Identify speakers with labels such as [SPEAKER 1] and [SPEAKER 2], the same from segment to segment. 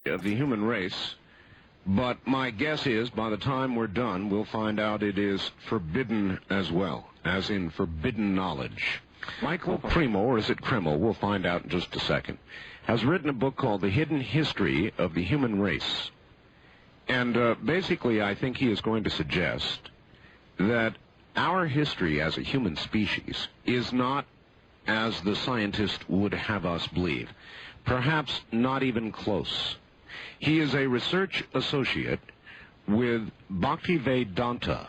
[SPEAKER 1] of the human race, but my guess is by the time we're done, we'll find out it is forbidden as well, as in forbidden knowledge. Michael Cremo, or is it Cremo, we'll find out in just a second, has written a book called The Hidden History of the Human Race. And basically, I think he is going to suggest that our history as a human species is not as the scientist would have us believe. Perhaps not even close. He is a research associate with Bhaktivedanta,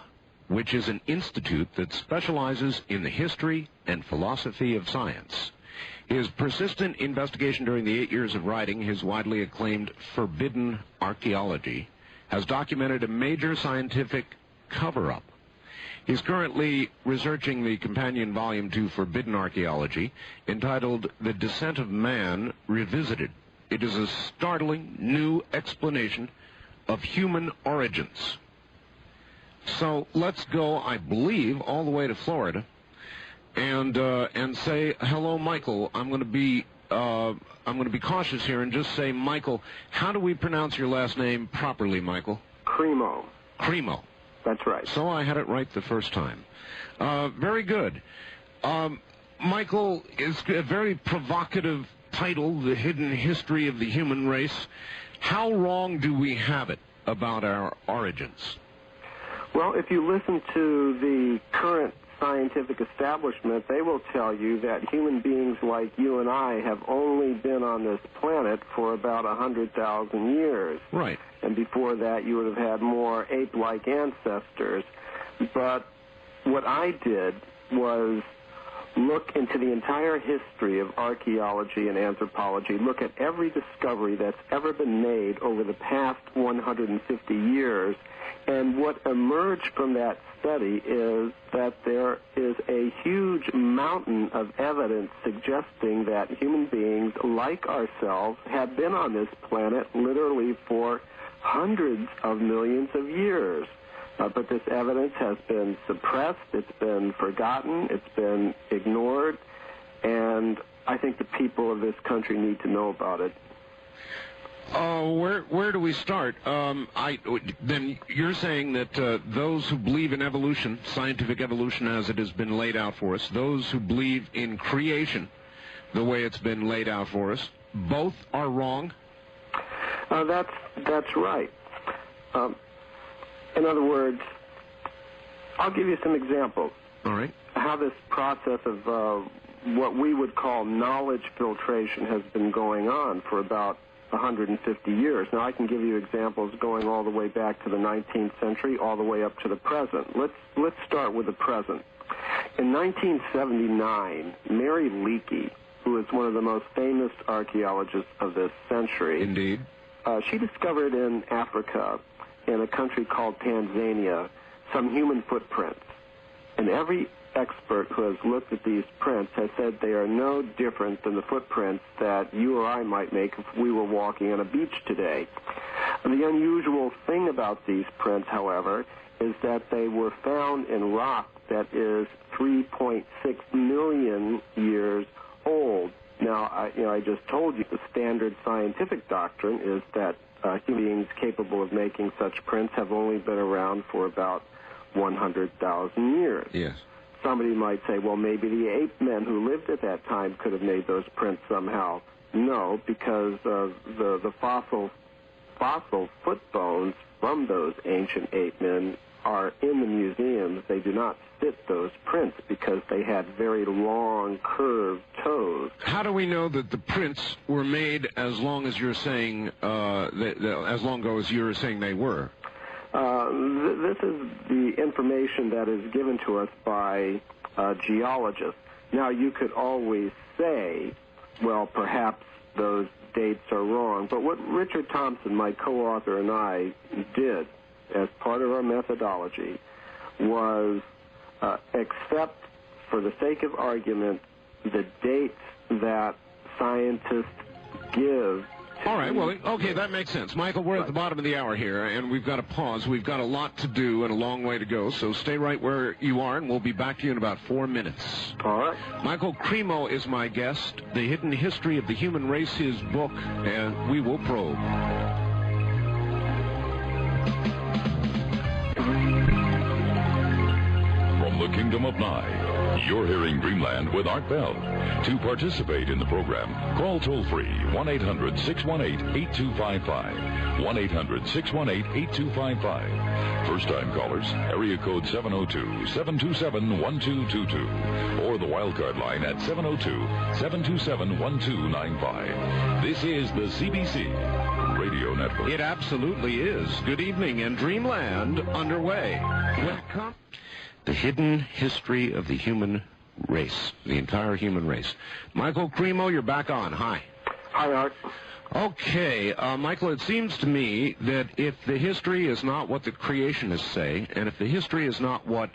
[SPEAKER 1] which is an institute that specializes in the history and philosophy of science. His persistent investigation during the 8 years of writing his widely acclaimed Forbidden Archaeology has documented a major scientific cover-up. He's currently researching the companion volume to Forbidden Archaeology, entitled The Descent of Man Revisited. It is a startling new explanation of human origins. So let's go, I believe, all the way to Florida, and say hello, Michael. I'm going to be cautious here and just say, Michael, how do we pronounce your last name properly, Michael?
[SPEAKER 2] Cremo.
[SPEAKER 1] Cremo.
[SPEAKER 2] That's right.
[SPEAKER 1] So I had it right the first time. Very good. Michael, is a very provocative title, The Hidden History of the Human Race. How wrong do we have it about our origins?
[SPEAKER 2] Well, if you listen to the current scientific establishment, they will tell you that human beings like you and I have only been on this planet for about 100,000 years.
[SPEAKER 1] Right.
[SPEAKER 2] And before that, you would have had more ape-like ancestors. But what I did was look into the entire history of archaeology and anthropology, look at every discovery that's ever been made over the past 150 years, and what emerged from that study is that there is a huge mountain of evidence suggesting that human beings like ourselves have been on this planet literally for hundreds of millions of years. But this evidence has been suppressed, it's been forgotten, it's been ignored, and I think the people of this country need to know about it.
[SPEAKER 1] Where do we start? Then you're saying that those who believe in evolution, scientific evolution as it has been laid out for us, those who believe in creation the way it's been laid out for us, both are wrong?
[SPEAKER 2] That's right. In other words, I'll give you some examples.
[SPEAKER 1] All right.
[SPEAKER 2] How this process of what we would call knowledge filtration has been going on for about 150 years. Now, I can give you examples going all the way back to the 19th century, all the way up to the present. Let's start with the present. In 1979, Mary Leakey, who is one of the most famous archaeologists of this century,
[SPEAKER 1] indeed,
[SPEAKER 2] she discovered in Africa, in a country called Tanzania, some human footprints. And every expert who has looked at these prints has said they are no different than the footprints that you or I might make if we were walking on a beach today. The unusual thing about these prints, however, is that they were found in rock that is 3.6 million years old. Now, I just told you the standard scientific doctrine is that human beings capable of making such prints have only been around for about 100,000 years.
[SPEAKER 1] Yes.
[SPEAKER 2] Somebody might say, well, maybe the ape men who lived at that time could have made those prints somehow. No, because the fossil foot bones from those ancient ape men are in the museums. They do not fit those prints because they had very long, curved toes.
[SPEAKER 1] How do we know that the prints were made as long as you're saying, as long ago as you're saying they were?
[SPEAKER 2] This is the information that is given to us by geologists. Now, you could always say, well, perhaps those dates are wrong, but what Richard Thompson, my co-author, and I did as part of our methodology was accept, for the sake of argument, the dates that scientists give
[SPEAKER 1] All right, well, okay, that makes sense. Michael, we're at the bottom of the hour here, and we've got to pause. We've got a lot to do and a long way to go, so stay right where you are, and we'll be back to you in about 4 minutes.
[SPEAKER 2] All right.
[SPEAKER 1] Michael Cremo is my guest. The Hidden History of the Human Race, his book, and we will probe.
[SPEAKER 3] From the Kingdom of Nye, you're hearing Dreamland with Art Bell. To participate in the program, call toll-free 1-800-618-8255. 1-800-618-8255. First-time callers, area code 702-727-1222. Or the wildcard line at 702-727-1295. This is the CBC Radio Network.
[SPEAKER 1] It absolutely is. Good evening, and Dreamland underway. Welcome. The Hidden History of the Human Race, the entire human race. Michael Cremo, you're back on. Hi.
[SPEAKER 2] Hi, Art.
[SPEAKER 1] Okay, Michael, it seems to me that if the history is not what the creationists say, and if the history is not what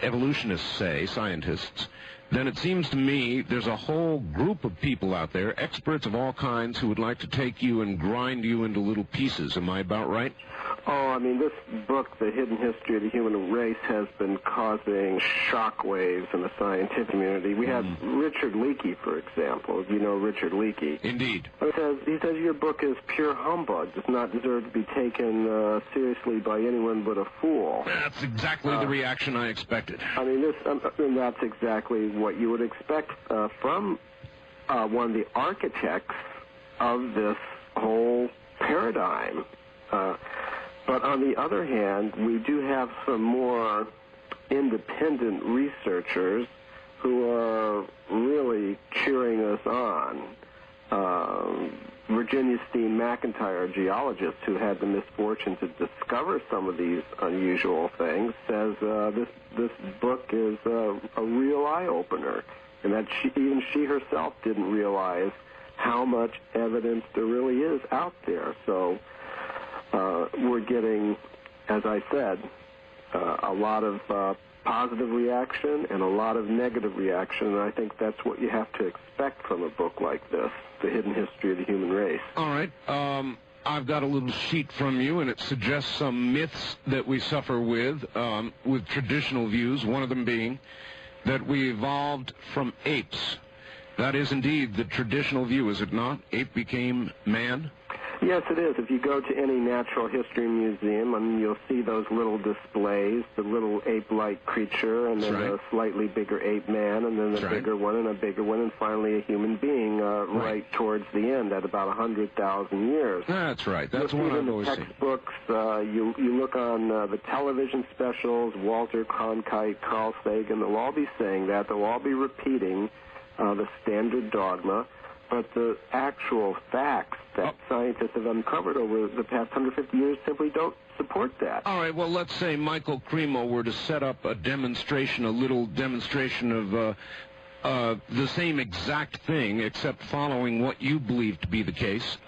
[SPEAKER 1] evolutionists say, scientists, then it seems to me there's a whole group of people out there, experts of all kinds, who would like to take you and grind you into little pieces. Am I about right?
[SPEAKER 2] Oh, I mean, this book, The Hidden History of the Human Race, has been causing shockwaves in the scientific community. We had Richard Leakey, for example. You know Richard Leakey.
[SPEAKER 1] Indeed.
[SPEAKER 2] He says your book is pure humbug, does not deserve to be taken seriously by anyone but a fool.
[SPEAKER 1] That's exactly the reaction I expected.
[SPEAKER 2] I mean, and that's exactly what you would expect from one of the architects of this whole paradigm. But on the other hand, we do have some more independent researchers who are really cheering us on. Virginia Steen McIntyre, a geologist who had the misfortune to discover some of these unusual things, says this book is a real eye-opener, and that even she herself didn't realize how much evidence there really is out there. So we're getting, as I said, a lot of positive reaction and a lot of negative reaction, and I think that's what you have to expect from a book like this, The Hidden History of the Human Race.
[SPEAKER 1] All right. I've got a little sheet from you, and it suggests some myths that we suffer with traditional views, one of them being that we evolved from apes. That is indeed the traditional view, is it not? Ape became man?
[SPEAKER 2] Yes, it is. If you go to any natural history museum, you'll see those little displays, the little ape-like creature, and then a slightly bigger ape man, and then a bigger one, and a bigger one, and finally a human being right towards the end at about 100,000 years.
[SPEAKER 1] That's right. That's what I've always seen.
[SPEAKER 2] Textbooks, you look on the television specials, Walter Cronkite, Carl Sagan, they'll all be saying that. They'll all be repeating the standard dogma. But the actual facts that scientists have uncovered over the past 150 years simply don't support that.
[SPEAKER 1] All right, well, let's say Michael Cremo were to set up a demonstration, a little demonstration of the same exact thing, except following what you believe to be the case.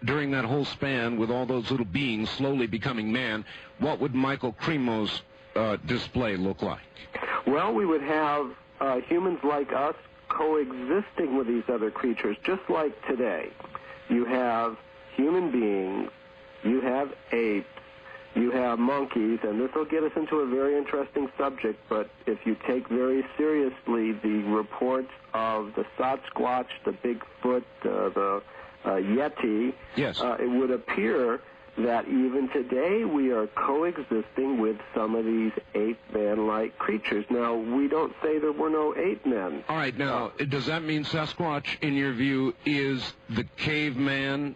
[SPEAKER 1] During that whole span, with all those little beings slowly becoming man, what would Michael Cremo's display look like?
[SPEAKER 2] Well, we would have humans like us coexisting with these other creatures, just like today. You have human beings, you have apes, you have monkeys, and this will get us into a very interesting subject, but if you take very seriously the reports of the Sasquatch, the Bigfoot, the Yeti,
[SPEAKER 1] yes,
[SPEAKER 2] it would appear that even today we are coexisting with some of these ape-man-like creatures. Now, we don't say there were no ape-men.
[SPEAKER 1] All right, now, does that mean Sasquatch, in your view, is the caveman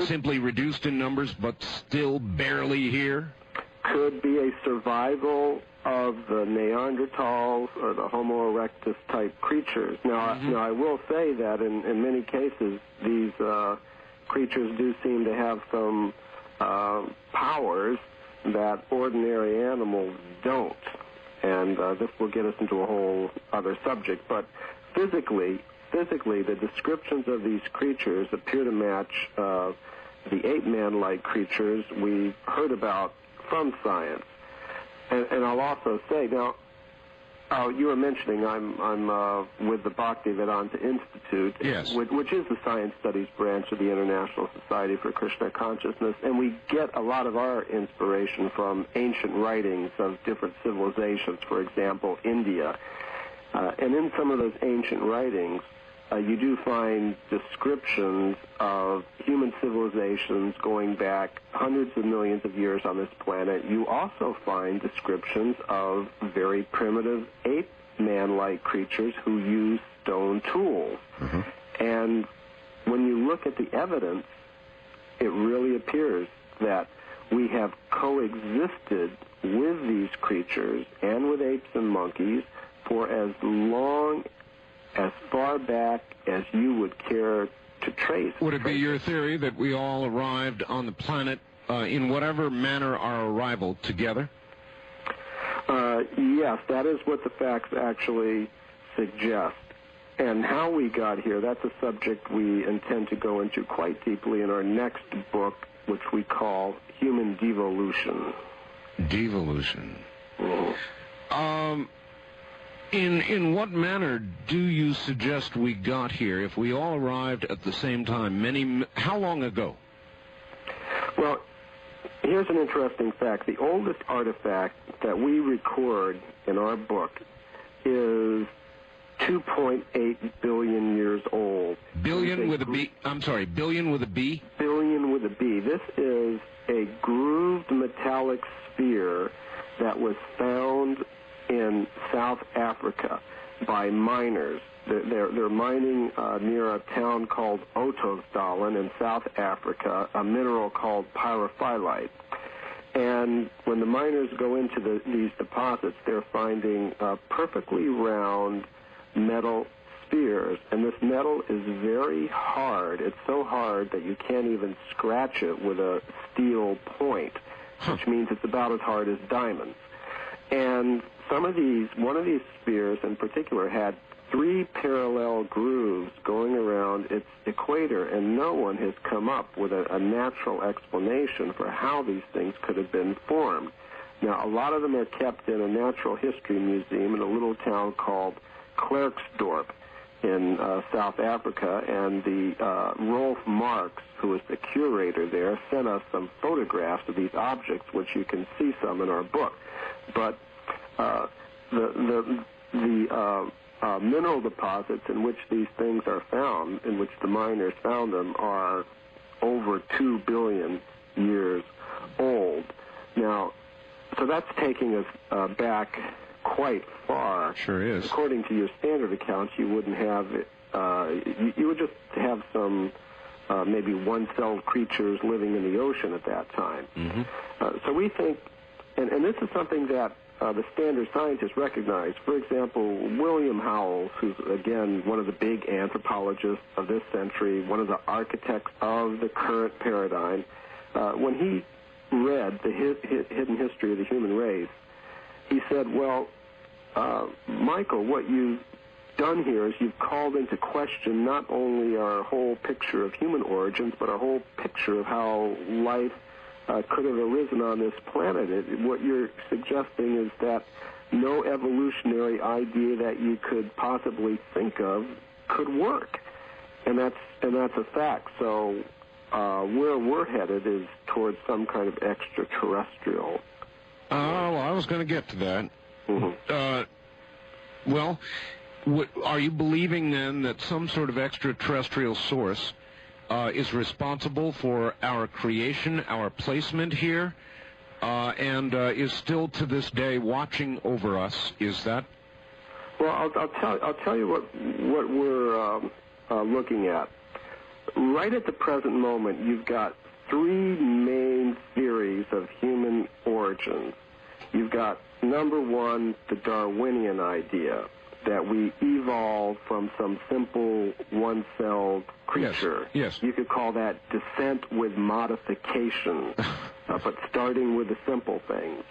[SPEAKER 1] simply reduced in numbers but still barely here?
[SPEAKER 2] Could be a survival of the Neanderthals or the Homo erectus-type creatures. Now, I will say that in many cases, these creatures do seem to have some powers that ordinary animals don't. And this will get us into a whole other subject. But physically, the descriptions of these creatures appear to match the ape-man-like creatures we heard about from science. And I'll also say, now, Oh, you were mentioning I'm with the Bhaktivedanta Institute,
[SPEAKER 1] yes,
[SPEAKER 2] which is the science studies branch of the International Society for Krishna Consciousness, and we get a lot of our inspiration from ancient writings of different civilizations, for example, India. And in some of those ancient writings, you do find descriptions of human civilizations going back hundreds of millions of years on this planet. You also find descriptions of very primitive ape-man-like creatures who use stone tools.
[SPEAKER 1] Mm-hmm.
[SPEAKER 2] And when you look at the evidence, it really appears that we have coexisted with these creatures and with apes and monkeys for as long, as far back as you would care to trace.
[SPEAKER 1] Would it be your theory that we all arrived on the planet in whatever manner our arrival together?
[SPEAKER 2] Yes, that is what the facts actually suggest. And how we got here, that's a subject we intend to go into quite deeply in our next book, which we call Human Devolution.
[SPEAKER 1] Devolution.
[SPEAKER 2] Mm-hmm.
[SPEAKER 1] In what manner do you suggest we got here if we all arrived at the same time? How long ago?
[SPEAKER 2] Well, here's an interesting fact. The oldest artifact that we record in our book is 2.8 billion years old.
[SPEAKER 1] Billion with a B? I'm sorry, billion with a B?
[SPEAKER 2] Billion with a B. This is a grooved metallic sphere that was found in South Africa by miners. They're mining near a town called Ottosdalen in South Africa, a mineral called pyrophyllite. And when the miners go into these deposits, they're finding perfectly round metal spheres. And this metal is very hard. It's so hard that you can't even scratch it with a steel point, which means it's about as hard as diamonds. And one of these spheres in particular had 3 parallel grooves going around its equator, and no one has come up with a natural explanation for how these things could have been formed. Now, a lot of them are kept in a natural history museum in a little town called Klerksdorp in South Africa, and the Rolf Marx, who is the curator there, sent us some photographs of these objects, which you can see some in our book. But the mineral deposits in which these things are found, in which the miners found them, are over 2 billion years old. Now, so that's taking us back quite far.
[SPEAKER 1] Sure is.
[SPEAKER 2] According to your standard accounts, you wouldn't have it. You would just have some maybe one-celled creatures living in the ocean at that time.
[SPEAKER 1] Mm-hmm.
[SPEAKER 2] So we think, and this is something that the standard scientists recognize. For example, William Howells, who's, again, one of the big anthropologists of this century, one of the architects of the current paradigm, when he read the hidden history of the human race, he said, well, Michael, what you've done here is you've called into question not only our whole picture of human origins, but our whole picture of how life could have arisen on this planet. What you're suggesting is that no evolutionary idea that you could possibly think of could work, and that's a fact. So where we're headed is towards some kind of extraterrestrial.
[SPEAKER 1] Well, I was going to get to that.
[SPEAKER 2] Mm-hmm.
[SPEAKER 1] Well, are you believing then that some sort of extraterrestrial source is responsible for our creation, our placement here, and is still to this day watching over us? Is that?
[SPEAKER 2] Well, I'll tell you what we're looking at. Right at the present moment, you've got 3 main theories of human origins. You've got, number 1, the Darwinian idea, that we evolved from some simple one-celled creature.
[SPEAKER 1] Yes.
[SPEAKER 2] You could call that descent with modification, but starting with the simple things.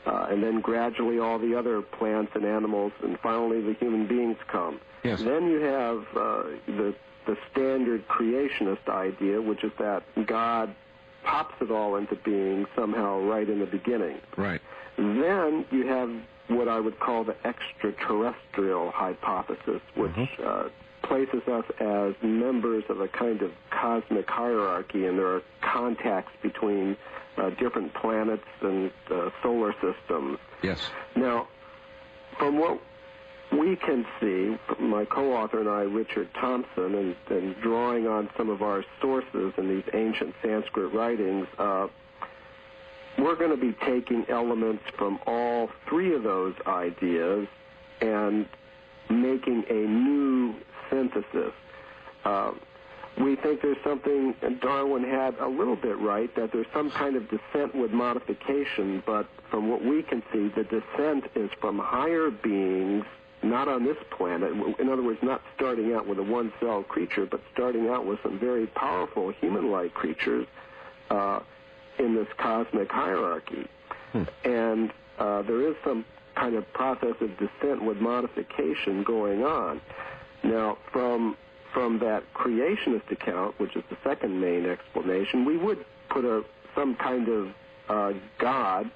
[SPEAKER 2] And then gradually all the other plants and animals, and finally the human beings come.
[SPEAKER 1] Yes.
[SPEAKER 2] Then you have the standard creationist idea, which is that God pops it all into being somehow right in the beginning.
[SPEAKER 1] Right.
[SPEAKER 2] Then you have what I would call the extraterrestrial hypothesis, which places us as members of a kind of cosmic hierarchy, and there are contacts between different planets and solar systems.
[SPEAKER 1] Yes.
[SPEAKER 2] Now, from what we can see, my co-author and I, Richard Thompson, and drawing on some of our sources in these ancient Sanskrit writings, we're going to be taking elements from all three of those ideas and making a new synthesis. We think there's something, and Darwin had a little bit right, that there's some kind of descent with modification, but from what we can see, the descent is from higher beings, not on this planet. In other words, not starting out with a one-cell creature, but starting out with some very powerful human-like creatures in this cosmic hierarchy. And there is some kind of process of descent with modification going on. Now, from that creationist account, which is the second main explanation, we would put some kind of God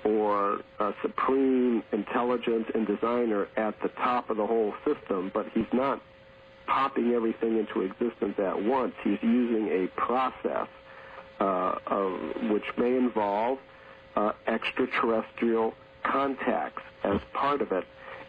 [SPEAKER 2] or a supreme intelligence and designer at the top of the whole system, but he's not popping everything into existence at once. He's using a process which may involve extraterrestrial contacts as part of it.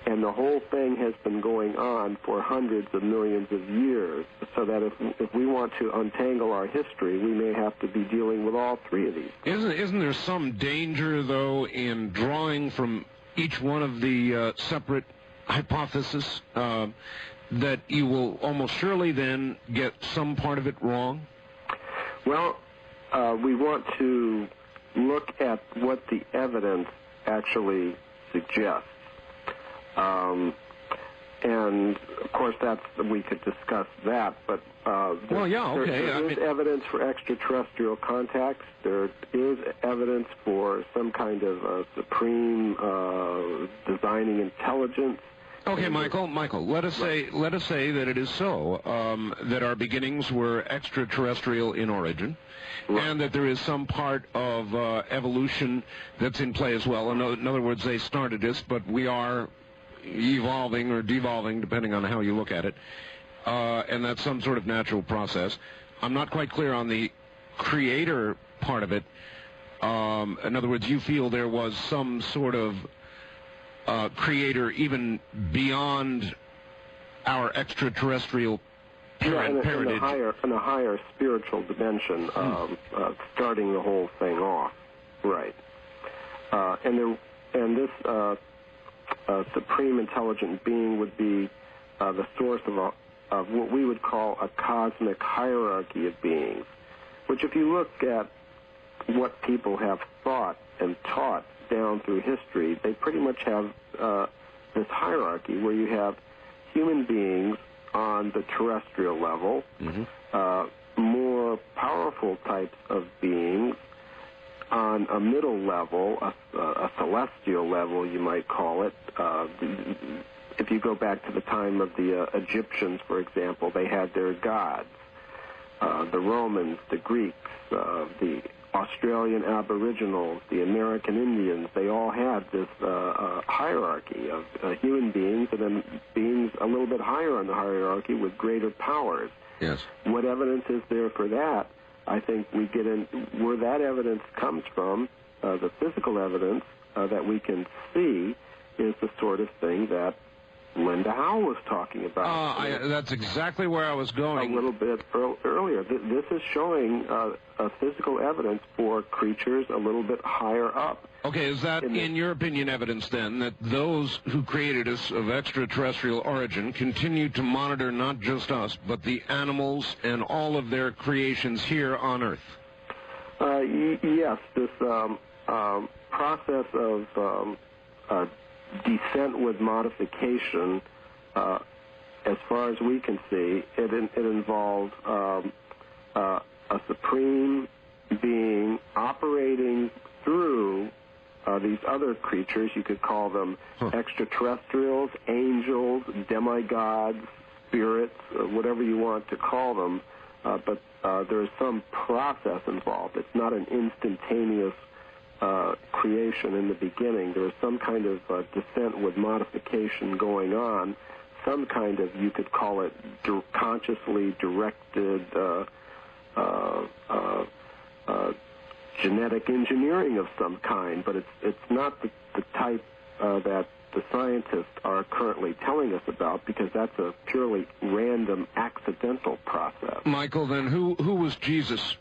[SPEAKER 2] And the whole thing has been going on for hundreds of millions of years, so that if we want to untangle our history, we may have to be dealing with all three of these.
[SPEAKER 1] Isn't there some danger, though, in drawing from each one of the separate hypotheses that you will almost surely then get some part of it wrong?
[SPEAKER 2] Well, we want to look at what the evidence actually suggests. And, of course, we could discuss that, but there is evidence for extraterrestrial contacts. There is evidence for some kind of supreme designing intelligence.
[SPEAKER 1] Okay, Michael, let us say that it is so, that our beginnings were extraterrestrial in origin, and that there is some part of evolution that's in play as well. In other words, they started us, but we are evolving or devolving, depending on how you look at it, and that's some sort of natural process. I'm not quite clear on the creator part of it. In other words, you feel there was some sort of creator even beyond our extraterrestrial parentage.
[SPEAKER 2] In a higher spiritual dimension, starting the whole thing off, right? And this supreme intelligent being would be the source of what we would call a cosmic hierarchy of beings, which, if you look at what people have thought and taught down through history, they pretty much have this hierarchy where you have human beings on the terrestrial level, more powerful types of beings on a middle level, a celestial level, you might call it. If you go back to the time of the Egyptians, for example, they had their gods. The Romans, the Greeks, the Australian Aboriginals, the American Indians, they all had this hierarchy of human beings, and then beings a little bit higher on the hierarchy with greater powers.
[SPEAKER 1] Yes.
[SPEAKER 2] What evidence is there for that? I think we get in where that evidence comes from. The physical evidence that we can see is the sort of thing that Linda Howe was talking about.
[SPEAKER 1] That's exactly where I was going.
[SPEAKER 2] A little bit earlier. This is showing physical evidence for creatures a little bit higher up.
[SPEAKER 1] Okay, is that, in your opinion, evidence, then, that those who created us of extraterrestrial origin continue to monitor not just us, but the animals and all of their creations here on Earth?
[SPEAKER 2] Yes, this process of descent with modification, as far as we can see, it involves a supreme being operating through these other creatures. You could call them extraterrestrials, angels, demigods, spirits, whatever you want to call them, but there's some process involved. It's not an instantaneous creation in the beginning. There was some kind of descent with modification going on, some kind of, you could call it, consciously directed genetic engineering of some kind, but it's not the type that the scientists are currently telling us about, because that's a purely random, accidental process.
[SPEAKER 1] Michael, then who was Jesus?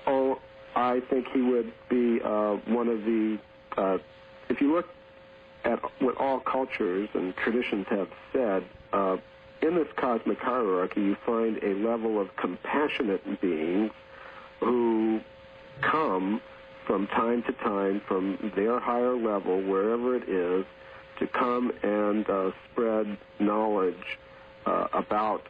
[SPEAKER 2] Oh, I think he would be one of the, if you look at what all cultures and traditions have said, in this cosmic hierarchy, you find a level of compassionate beings who come from time to time from their higher level, wherever it is, to come and spread knowledge about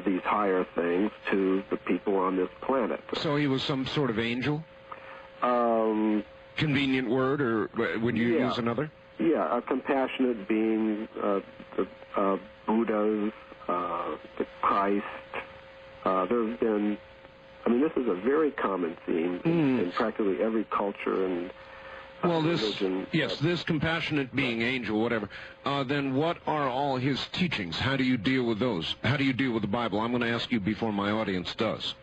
[SPEAKER 2] these higher things to the people on this planet.
[SPEAKER 1] So he was some sort of angel? Convenient word, or would you use another?
[SPEAKER 2] Yeah, a compassionate being, the Buddhas, the Christ. There have been, I mean, this is a very common theme in practically every culture and religion.
[SPEAKER 1] Yes, this compassionate being, angel, whatever. Then what are all his teachings? How do you deal with those? How do you deal with the Bible? I'm going to ask you before my audience does.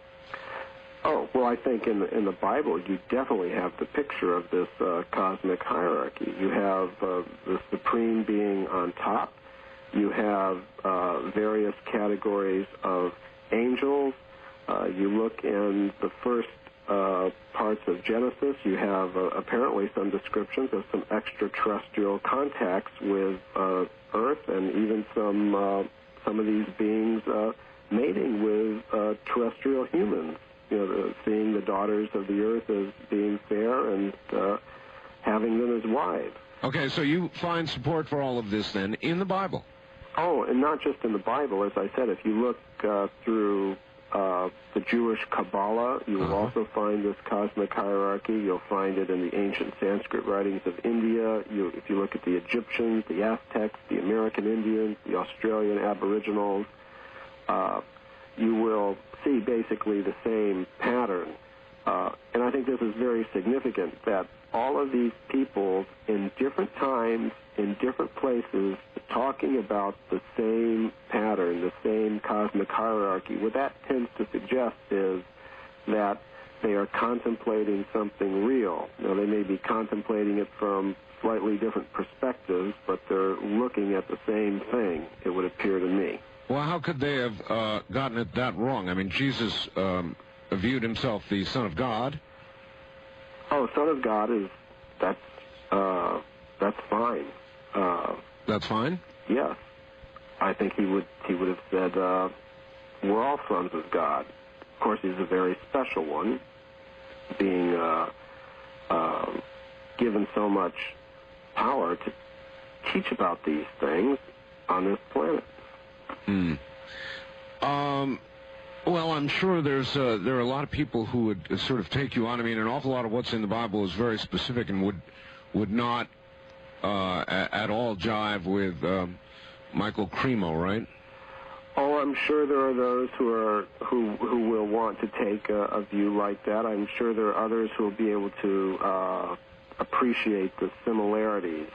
[SPEAKER 2] Oh, well, I think in the Bible you definitely have the picture of this cosmic hierarchy. You have the supreme being on top. You have various categories of angels. You look in the first parts of Genesis, you have apparently some descriptions of some extraterrestrial contacts with Earth, and even some of these beings mating with terrestrial humans. You know, seeing the daughters of the earth as being fair and having them as wives.
[SPEAKER 1] Okay, so you find support for all of this then in the Bible?
[SPEAKER 2] Oh, and not just in the Bible. As I said, if you look through the Jewish Kabbalah, you will also find this cosmic hierarchy. You'll find it in the ancient Sanskrit writings of India. If you look at the Egyptians, the Aztecs, the American Indians, the Australian Aboriginals, you will see basically the same pattern. And I think this is very significant, that all of these people in different times, in different places, talking about the same pattern, the same cosmic hierarchy. What that tends to suggest is that they are contemplating something real. Now, they may be contemplating it from slightly different perspectives, but they're looking at the same thing, it would appear to me.
[SPEAKER 1] Well, how could they have gotten it that wrong? I mean, Jesus viewed himself the Son of God.
[SPEAKER 2] Oh, Son of God that's fine.
[SPEAKER 1] That's fine?
[SPEAKER 2] Yes. I think he would have said, we're all sons of God. Of course, he's a very special one, being given so much power to teach about these things on this planet.
[SPEAKER 1] Well, I'm sure there are a lot of people who would sort of take you on. I mean, an awful lot of what's in the Bible is very specific and would not at all jive with Michael Cremo, right?
[SPEAKER 2] Oh, I'm sure there are those who will want to take a view like that. I'm sure there are others who will be able to appreciate the similarities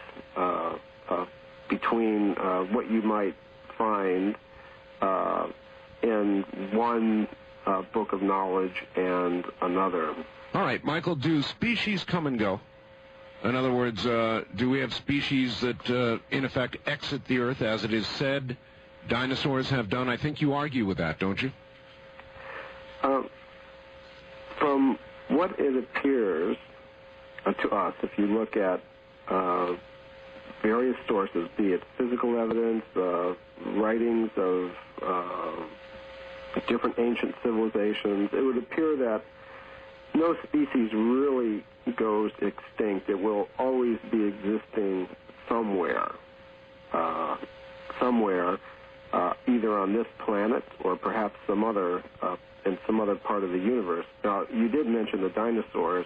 [SPEAKER 2] between what you might find in one book of knowledge and another.
[SPEAKER 1] All right, Michael, do species come and go? In other words, do we have species that, in effect, exit the Earth, as it is said dinosaurs have done? I think you argue with that, don't you?
[SPEAKER 2] From what it appears to us, if you look at various sources, be it physical evidence, writings of different ancient civilizations, it would appear that no species really goes extinct. It will always be existing somewhere, either on this planet or perhaps some other in some other part of the universe. Now, you did mention the dinosaurs,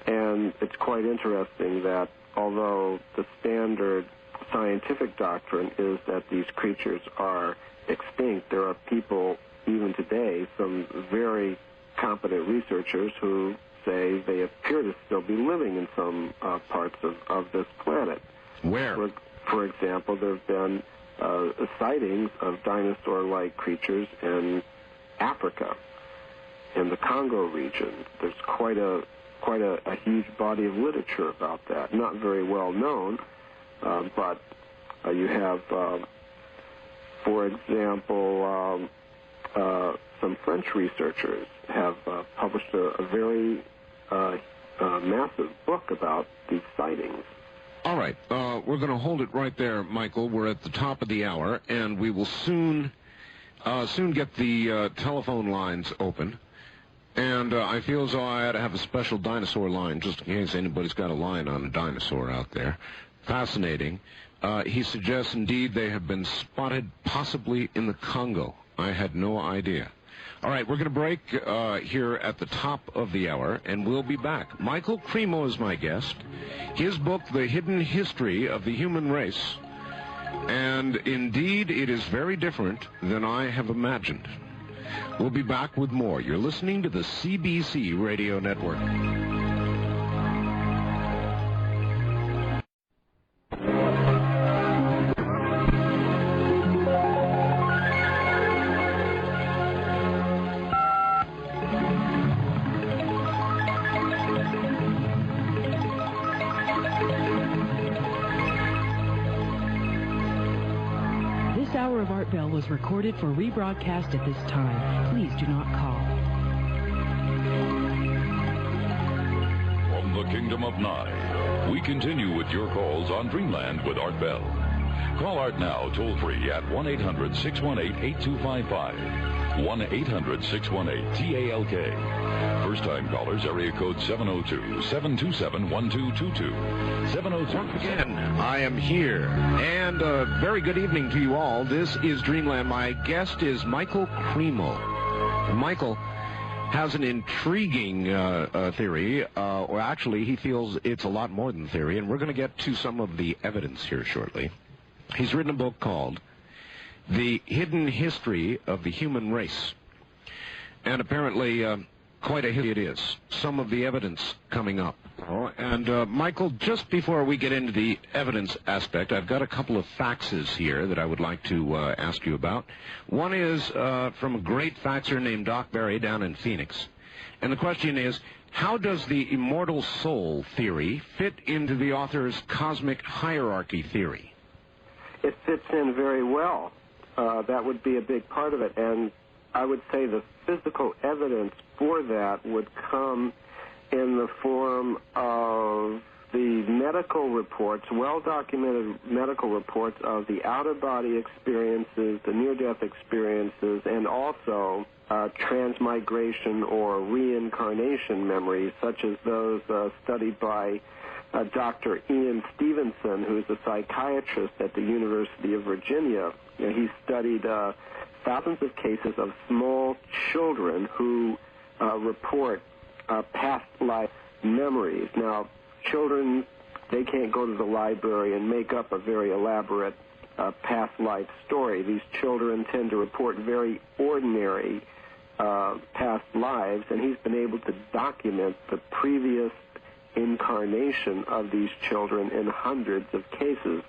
[SPEAKER 2] and it's quite interesting that although the standard scientific doctrine is that these creatures are extinct, there are people even today, some very competent researchers, who say they appear to still be living in some parts of this planet.
[SPEAKER 1] Where?
[SPEAKER 2] For example, there have been sightings of dinosaur-like creatures in Africa, in the Congo region. There's quite a huge body of literature about that. Not very well known, but you have, for example, some French researchers have published a very massive book about these sightings.
[SPEAKER 1] All right. We're going to hold it right there, Michael. We're at the top of the hour, and we will soon get the telephone lines open. And I feel as though I ought to have a special dinosaur line, just in case anybody's got a line on a dinosaur out there. Fascinating. He suggests, indeed, they have been spotted possibly in the Congo. I had no idea. All right, we're going to break here at the top of the hour, and we'll be back. Michael Cremo is my guest. His book, The Hidden History of the Human Race. And indeed, it is very different than I have imagined. We'll be back with more. You're listening to the CBC Radio Network.
[SPEAKER 4] Was recorded for rebroadcast at this time. Please do not call.
[SPEAKER 3] From the Kingdom of Nye, we continue with your calls on Dreamland with Art Bell. Call Art now toll-free at 1-800-618-8255. 1-800-618-TALK. First-time callers, area code 702-727-1222. 702.
[SPEAKER 1] Once again, I am here, and a very good evening to you all. This is Dreamland. My guest is Michael Cremo. Michael has an intriguing theory, or actually he feels it's a lot more than theory, and we're going to get to some of the evidence here shortly. He's written a book called The Hidden History of the Human Race, and apparently quite a hit it is. Some of the evidence coming up. And Michael, just before we get into the evidence aspect, I've got a couple of faxes here that I would like to ask you about. One is from a great faxer named Doc Barry down in Phoenix. And the question is, how does the immortal soul theory fit into the author's cosmic hierarchy theory?
[SPEAKER 2] It fits in very well. That would be a big part of it. And I would say the physical evidence for that would come in the form of the medical reports, well-documented medical reports of the out-of-body experiences, the near-death experiences, and also transmigration or reincarnation memories, such as those studied by Dr. Ian Stevenson, who is a psychiatrist at the University of Virginia. He studied thousands of cases of small children who report past life memories. Now, children, they can't go to the library and make up a very elaborate past life story. These children tend to report very ordinary past lives, and he's been able to document the previous incarnation of these children in hundreds of cases.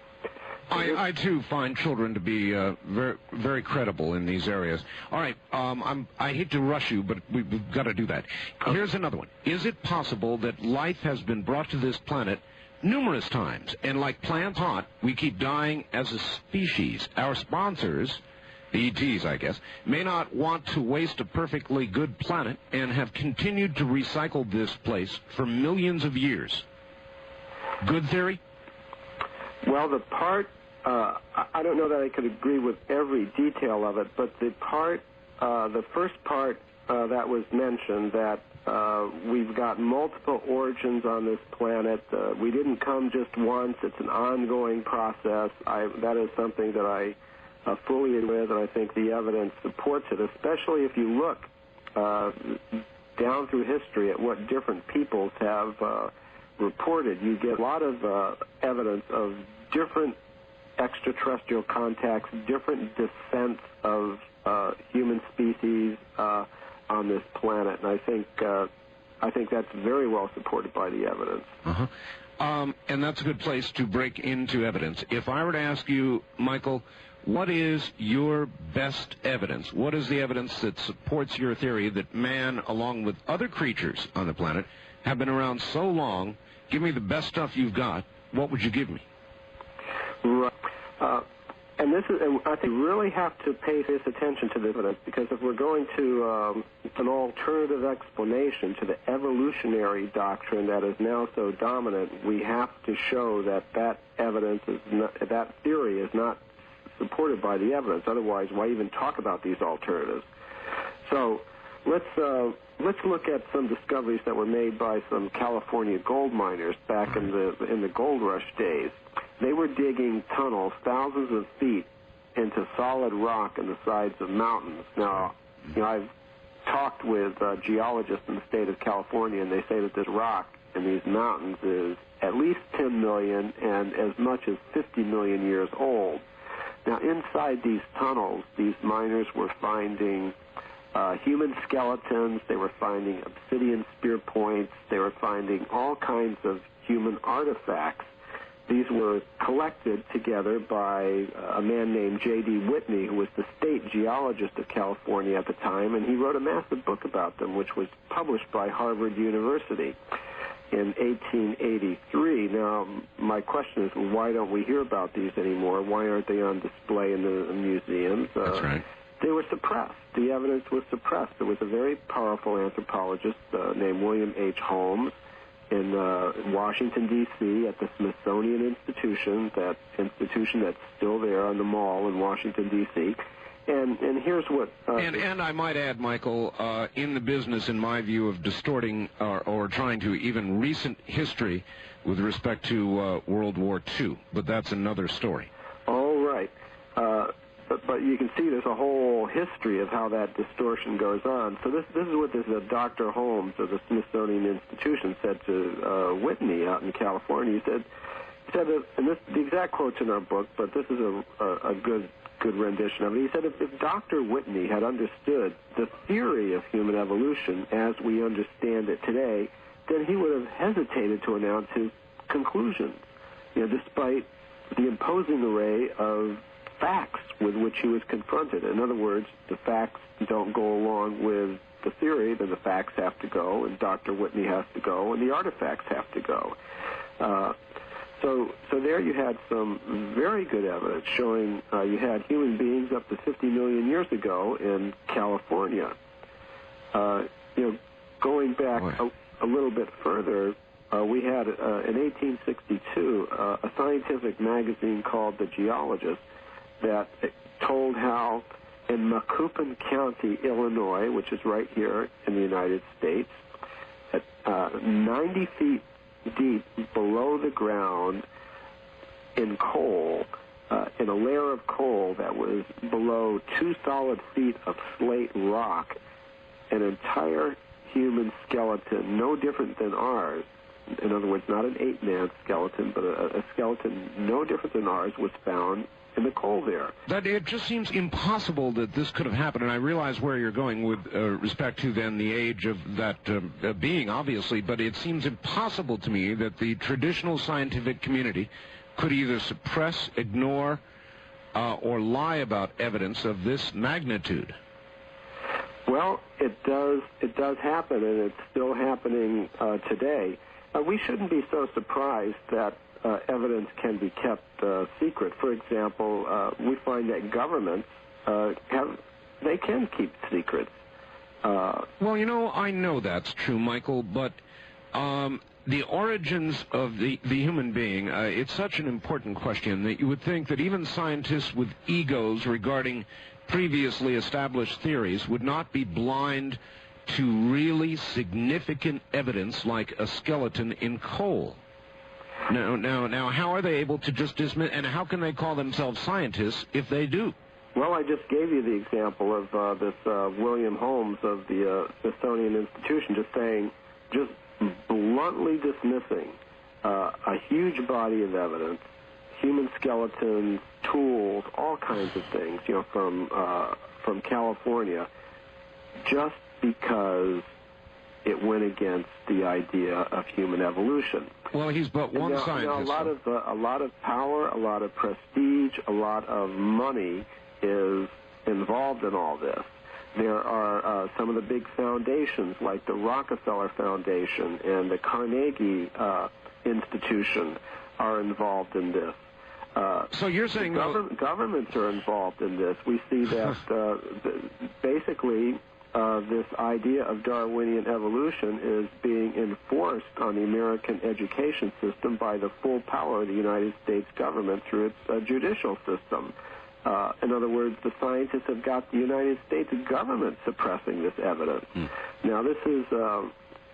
[SPEAKER 1] I too find children to be very, very credible in these areas. All right, I hate to rush you, but we've got to do that. Here's another one. Is it possible that life has been brought to this planet numerous times, and like plants hot, we keep dying as a species? Our sponsors, the ETs, I guess, may not want to waste a perfectly good planet and have continued to recycle this place for millions of years. Good theory?
[SPEAKER 2] Well, the part, I don't know that I could agree with every detail of it, but the first part that was mentioned, that we've got multiple origins on this planet. We didn't come just once. It's an ongoing process. That is something that I fully agree with, and I think the evidence supports it, especially if you look down through history at what different peoples have reported. You get a lot of evidence of different extraterrestrial contacts, different descents of human species on this planet. And I think I think that's very well supported by the evidence.
[SPEAKER 1] And that's a good place to break into evidence. If I were to ask you, Michael, what is your best evidence? What is the evidence that supports your theory that man, along with other creatures on the planet, have been around so long? Give me the best stuff you've got. What would you give me?
[SPEAKER 2] Right. And I think we really have to pay this attention to the evidence, because if we're going to an alternative explanation to the evolutionary doctrine that is now so dominant, we have to show that that theory is not supported by the evidence. Otherwise, why even talk about these alternatives? So let's look at some discoveries that were made by some California gold miners back in the gold rush days. They were digging tunnels thousands of feet into solid rock in the sides of mountains. Now, I've talked with geologists in the state of California, and they say that this rock in these mountains is at least 10 million and as much as 50 million years old. Now, inside these tunnels, these miners were finding human skeletons. They were finding obsidian spear points. They were finding all kinds of human artifacts. These were collected together by a man named J.D. Whitney, who was the state geologist of California at the time, and he wrote a massive book about them, which was published by Harvard University in 1883. Now, my question is, why don't we hear about these anymore? Why aren't they on display in the museums?
[SPEAKER 1] That's right.
[SPEAKER 2] They were suppressed. The evidence was suppressed. There was a very powerful anthropologist named William H. Holmes in Washington, D.C., at the Smithsonian Institution, that institution that's still there on the Mall in Washington, D.C., and here's what...
[SPEAKER 1] And I might add, Michael, in the business, in my view, of distorting or trying to even recent history with respect to World War II, but that's another story.
[SPEAKER 2] Oh, right. But you can see there's a whole history of how that distortion goes on. So this is what this Dr. Holmes of the Smithsonian Institution said to Whitney out in California. He said that, and the exact quote's in our book, but this is a good rendition of it. He said, if Dr. Whitney had understood the theory of human evolution as we understand it today, then he would have hesitated to announce his conclusions, despite the imposing array of facts with which he was confronted. In other words, the facts don't go along with the theory, then the facts have to go, and Dr. Whitney has to go, and the artifacts have to go. So there you had some very good evidence showing you had human beings up to 50 million years ago in California. Going back a little bit further, we had in 1862 a scientific magazine called The Geologist that told how in Macoupin County, Illinois, which is right here in the United States, at 90 feet deep below the ground in coal, in a layer of coal that was below 2 solid feet of slate rock, an entire human skeleton, no different than ours. In other words, not an 8-man skeleton, but a skeleton no different than ours was found in the coal there.
[SPEAKER 1] That it just seems impossible that this could have happened, and I realize where you're going with respect to then the age of that being, obviously, but it seems impossible to me that the traditional scientific community could either suppress, ignore, or lie about evidence of this magnitude.
[SPEAKER 2] Well, it does happen, and it's still happening today. We shouldn't be so surprised that evidence can be kept secret. For example, we find that governments they can keep secrets.
[SPEAKER 1] Well, I know that's true, Michael, but the origins of the human being, it's such an important question that you would think that even scientists with egos regarding previously established theories would not be blind to really significant evidence like a skeleton in coal. Now, how are they able to just dismiss, and how can they call themselves scientists if they do?
[SPEAKER 2] Well, I just gave you the example of this William Holmes of the Smithsonian Institution just bluntly dismissing a huge body of evidence, human skeletons, tools, all kinds of things, from California, just because it went against the idea of human evolution.
[SPEAKER 1] Well, he's but one scientist.
[SPEAKER 2] A lot of power, a lot of prestige, a lot of money is involved in all this. There are some of the big foundations, like the Rockefeller Foundation and the Carnegie Institution, are involved in this.
[SPEAKER 1] So you're saying
[SPEAKER 2] governments are involved in this. We see that basically this idea of Darwinian evolution is being enforced on the American education system by the full power of the United States government through its judicial system. In other words, the scientists have got the United States government suppressing this evidence. Now, this is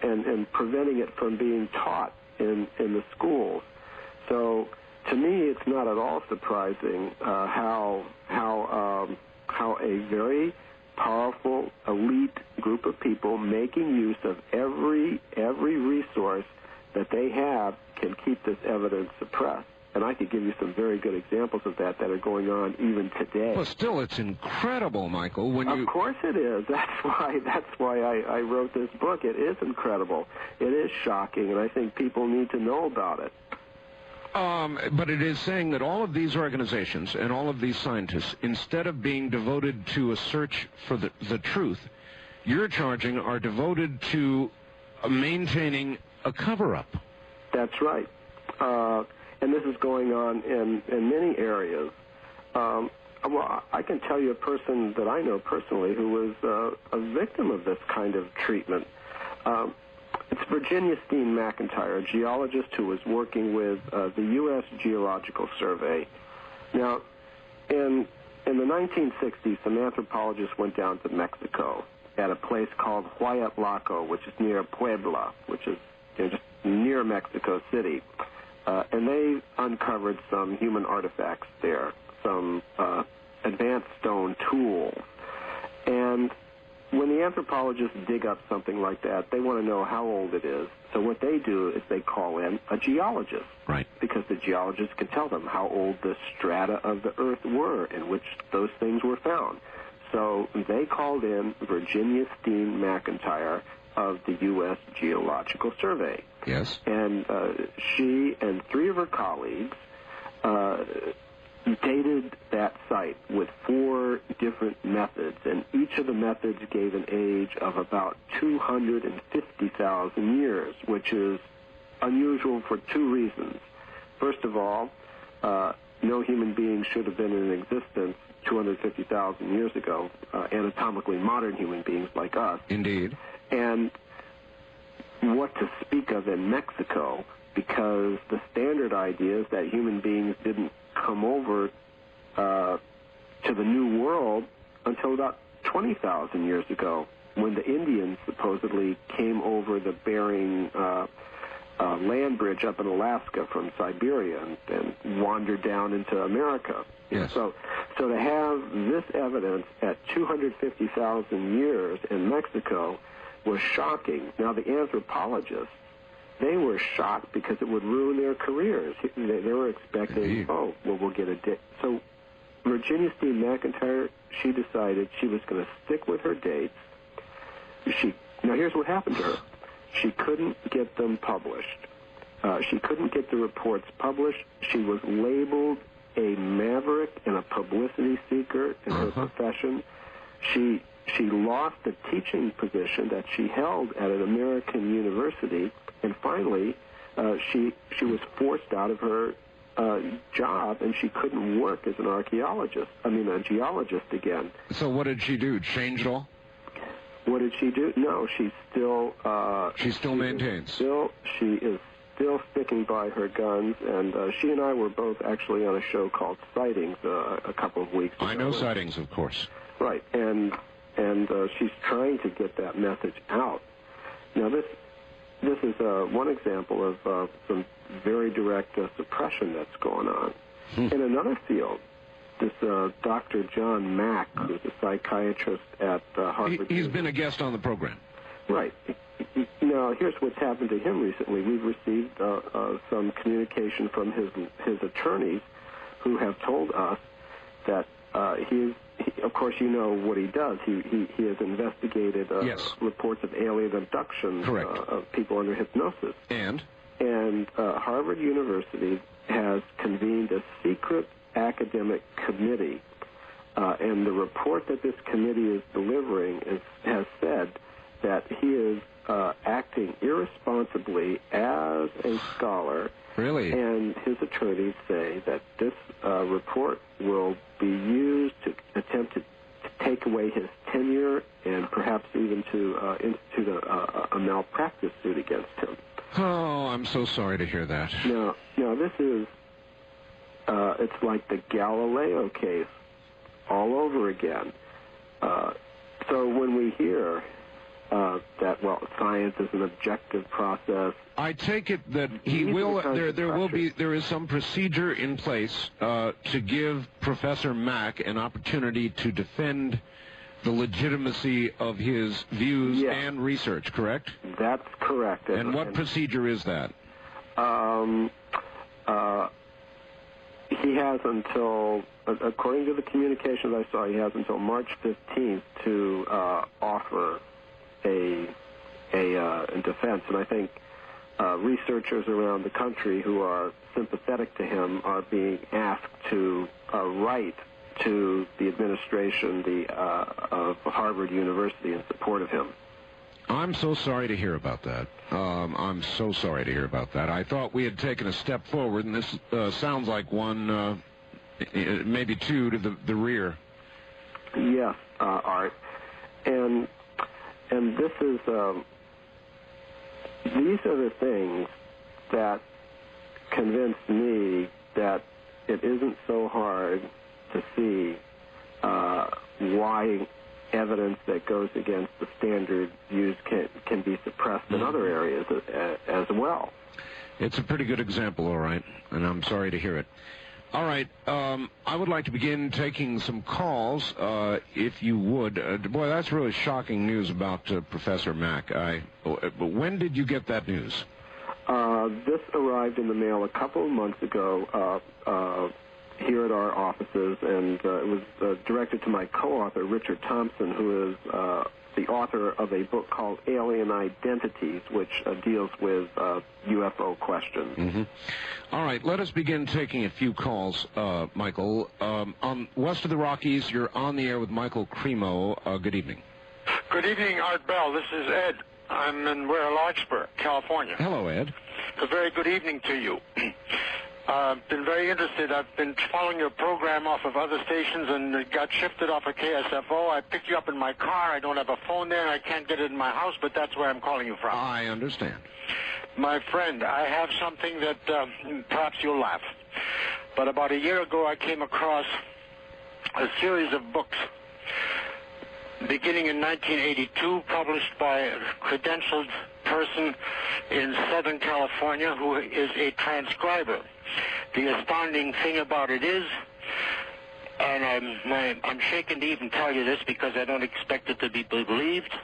[SPEAKER 2] and preventing it from being taught in the schools. So, to me, it's not at all surprising how a very powerful elite group of people making use of every resource that they have can keep this evidence suppressed. And I could give you some very good examples of that are going on even today.
[SPEAKER 1] But still, it's incredible, Michael.
[SPEAKER 2] Of course it is. That's why I wrote this book. It is incredible. It is shocking, and I think people need to know about it.
[SPEAKER 1] But it is saying that all of these organizations and all of these scientists, instead of being devoted to a search for the truth, you're charging are devoted to maintaining a cover-up.
[SPEAKER 2] That's right. And this is going on in many areas. Well, I can tell you a person that I know personally who was a victim of this kind of treatment. It's Virginia Steen McIntyre, a geologist who was working with the U.S. Geological Survey. Now, in the 1960s, some anthropologists went down to Mexico at a place called Huayatlaco, which is near Puebla, which is just near Mexico City. And they uncovered some human artifacts there, some advanced stone tools. And when the anthropologists dig up something like that, they want to know how old it is. So what they do is they call in a geologist.
[SPEAKER 1] Right.
[SPEAKER 2] Because the geologist can tell them how old the strata of the earth were in which those things were found. So they called in Virginia Steen McIntyre of the U.S. Geological Survey.
[SPEAKER 1] Yes.
[SPEAKER 2] And she and three of her colleagues dated that site with 4 different methods, and each of the methods gave an age of about 250,000 years, which is unusual for 2 reasons. First of all, no human being should have been in existence 250,000 years ago, anatomically modern human beings like us.
[SPEAKER 1] Indeed.
[SPEAKER 2] And what to speak of in Mexico, because the standard idea is that human beings didn't come over to the New World until about 20,000 years ago, when the Indians supposedly came over the Bering land bridge up in Alaska from Siberia and wandered down into America.
[SPEAKER 1] Yes.
[SPEAKER 2] So to have this evidence at 250,000 years in Mexico was shocking. Now, the anthropologists, they were shocked because it would ruin their careers. They were expecting, we'll get a date. So Virginia Steen McIntyre, she decided she was going to stick with her dates. Now, here's what happened to her. She couldn't get them published. She couldn't get the reports published. She was labeled a maverick and a publicity seeker in her profession. She lost the teaching position that she held at an American university, and finally she was forced out of her job, and she couldn't work as a geologist again.
[SPEAKER 1] So what did she do? Change it all?
[SPEAKER 2] What did she do? No, she still
[SPEAKER 1] maintains.
[SPEAKER 2] She is still sticking by her guns, and she and I were both actually on a show called Sightings a couple of weeks ago.
[SPEAKER 1] I know Sightings, of course.
[SPEAKER 2] Right, and she's trying to get that message out. Now, this is one example of some very direct suppression that's going on. In another field, this Dr. John Mack, who's a psychiatrist at Harvard.
[SPEAKER 1] He's been a guest on the program.
[SPEAKER 2] Right. Now, here's what's happened to him recently. We've received some communication from his attorneys who have told us that of course, you know what he does. He has investigated
[SPEAKER 1] yes.
[SPEAKER 2] reports of alien abductions of people under hypnosis.
[SPEAKER 1] And
[SPEAKER 2] Harvard University has convened a secret academic committee, and the report that this committee is delivering has said that he is acting irresponsibly as a scholar.
[SPEAKER 1] Really?
[SPEAKER 2] And his attorneys say that this report will be used to attempt to take away his tenure and perhaps even to institute a malpractice suit against him.
[SPEAKER 1] Oh, I'm so sorry to hear that.
[SPEAKER 2] No, this is, it's like the Galileo case all over again. So when we hear that, well, science is an objective process,
[SPEAKER 1] I take it that he will. There is some procedure in place to give Professor Mack an opportunity to defend the legitimacy of his views and research. Correct?
[SPEAKER 2] That's correct.
[SPEAKER 1] And what procedure is that?
[SPEAKER 2] He has until, according to the communications I saw, he has until March 15th to offer a defense, and I think researchers around the country who are sympathetic to him are being asked to write to the administration of Harvard University in support of him.
[SPEAKER 1] I'm so sorry to hear about that. I'm so sorry to hear about that. I thought we had taken a step forward, and this sounds like one, maybe two, to the rear.
[SPEAKER 2] Yes, Art. And this is, these are the things that convince me that it isn't so hard to see why evidence that goes against the standard views can be suppressed in other areas as well.
[SPEAKER 1] It's a pretty good example, all right, and I'm sorry to hear it. All right, I would like to begin taking some calls, if you would. Boy, that's really shocking news about Professor Mack. When did you get that news?
[SPEAKER 2] This arrived in the mail a couple of months ago here at our offices, and it was directed to my co-author, Richard Thompson, who is the author of a book called Alien Identities, which deals with UFO questions.
[SPEAKER 1] Mm-hmm. All right, let us begin taking a few calls, Michael. On west of the Rockies, you're on the air with Michael Cremo. Good evening.
[SPEAKER 5] Good evening, Art Bell. This is Ed. I'm in Larkspur, California.
[SPEAKER 1] Hello, Ed.
[SPEAKER 5] A very good evening to you. I've been very interested. I've been following your program off of other stations and it got shifted off of KSFO. I picked you up in my car. I don't have a phone there and I can't get it in my house, but that's where I'm calling you from.
[SPEAKER 1] I understand.
[SPEAKER 5] My friend, I have something that perhaps you'll laugh. But about a year ago, I came across a series of books beginning in 1982, published by a credentialed person in Southern California who is a transcriber. The astounding thing about it is, and I'm shaken to even tell you this because I don't expect it to be believed,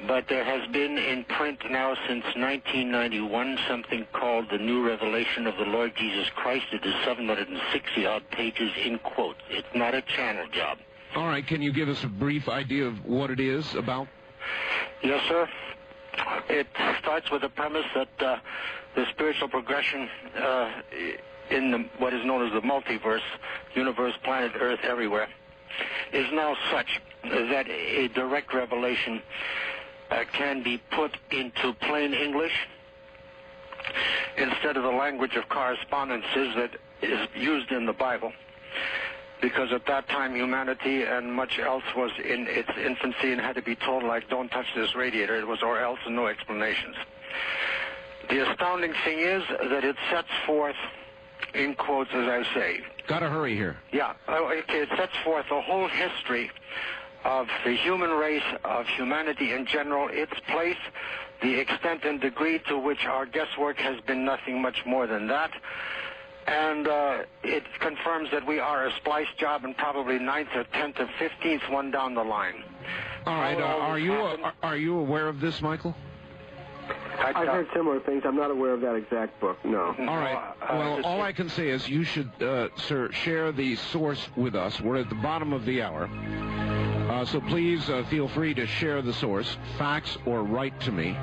[SPEAKER 5] but there has been in print now since 1991 something called The New Revelation of the Lord Jesus Christ. It is 760-odd pages in quotes. It's not a channel job.
[SPEAKER 1] All right, can you give us a brief idea of what it is about?
[SPEAKER 5] Yes, sir. It starts with the premise that the spiritual progression in what is known as the multiverse, universe, planet Earth, everywhere, is now such that a direct revelation can be put into plain English instead of the language of correspondences that is used in the Bible. Because at that time, humanity and much else was in its infancy and had to be told, like, don't touch this radiator. It was or else and no explanations. The astounding thing is that it sets forth, in quotes, as I say.
[SPEAKER 1] Gotta hurry here.
[SPEAKER 5] Yeah. Okay, it sets forth the whole history of the human race, of humanity in general, its place, the extent and degree to which our guesswork has been nothing much more than that. And it confirms that we are a splice job and probably 9th or 10th or 15th one down the line.
[SPEAKER 1] All right. Are you aware of this, Michael?
[SPEAKER 2] I've heard similar things. I'm not aware of that exact book, no.
[SPEAKER 1] All right. Well, all I can say is you should, sir, share the source with us. We're at the bottom of the hour. So please feel free to share the source, fax or write to me.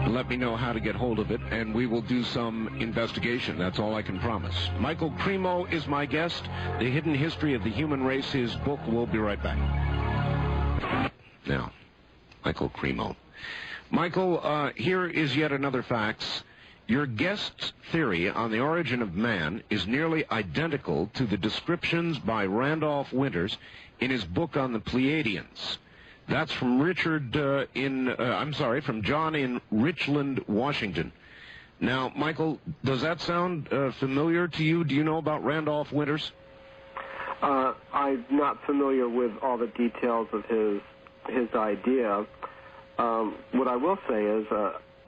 [SPEAKER 1] Let me know how to get hold of it, and we will do some investigation. That's all I can promise. Michael Cremo is my guest. The Hidden History of the Human Race, his book. We'll be right back. Now, Michael Cremo. Michael, here is yet another fax. Your guest's theory on the origin of man is nearly identical to the descriptions by Randolph Winters in his book on the Pleiadians. That's from from John in Richland, Washington. Now, Michael, does that sound familiar to you? Do you know about Randolph Winters?
[SPEAKER 2] I'm not familiar with all the details of his idea. What I will say is,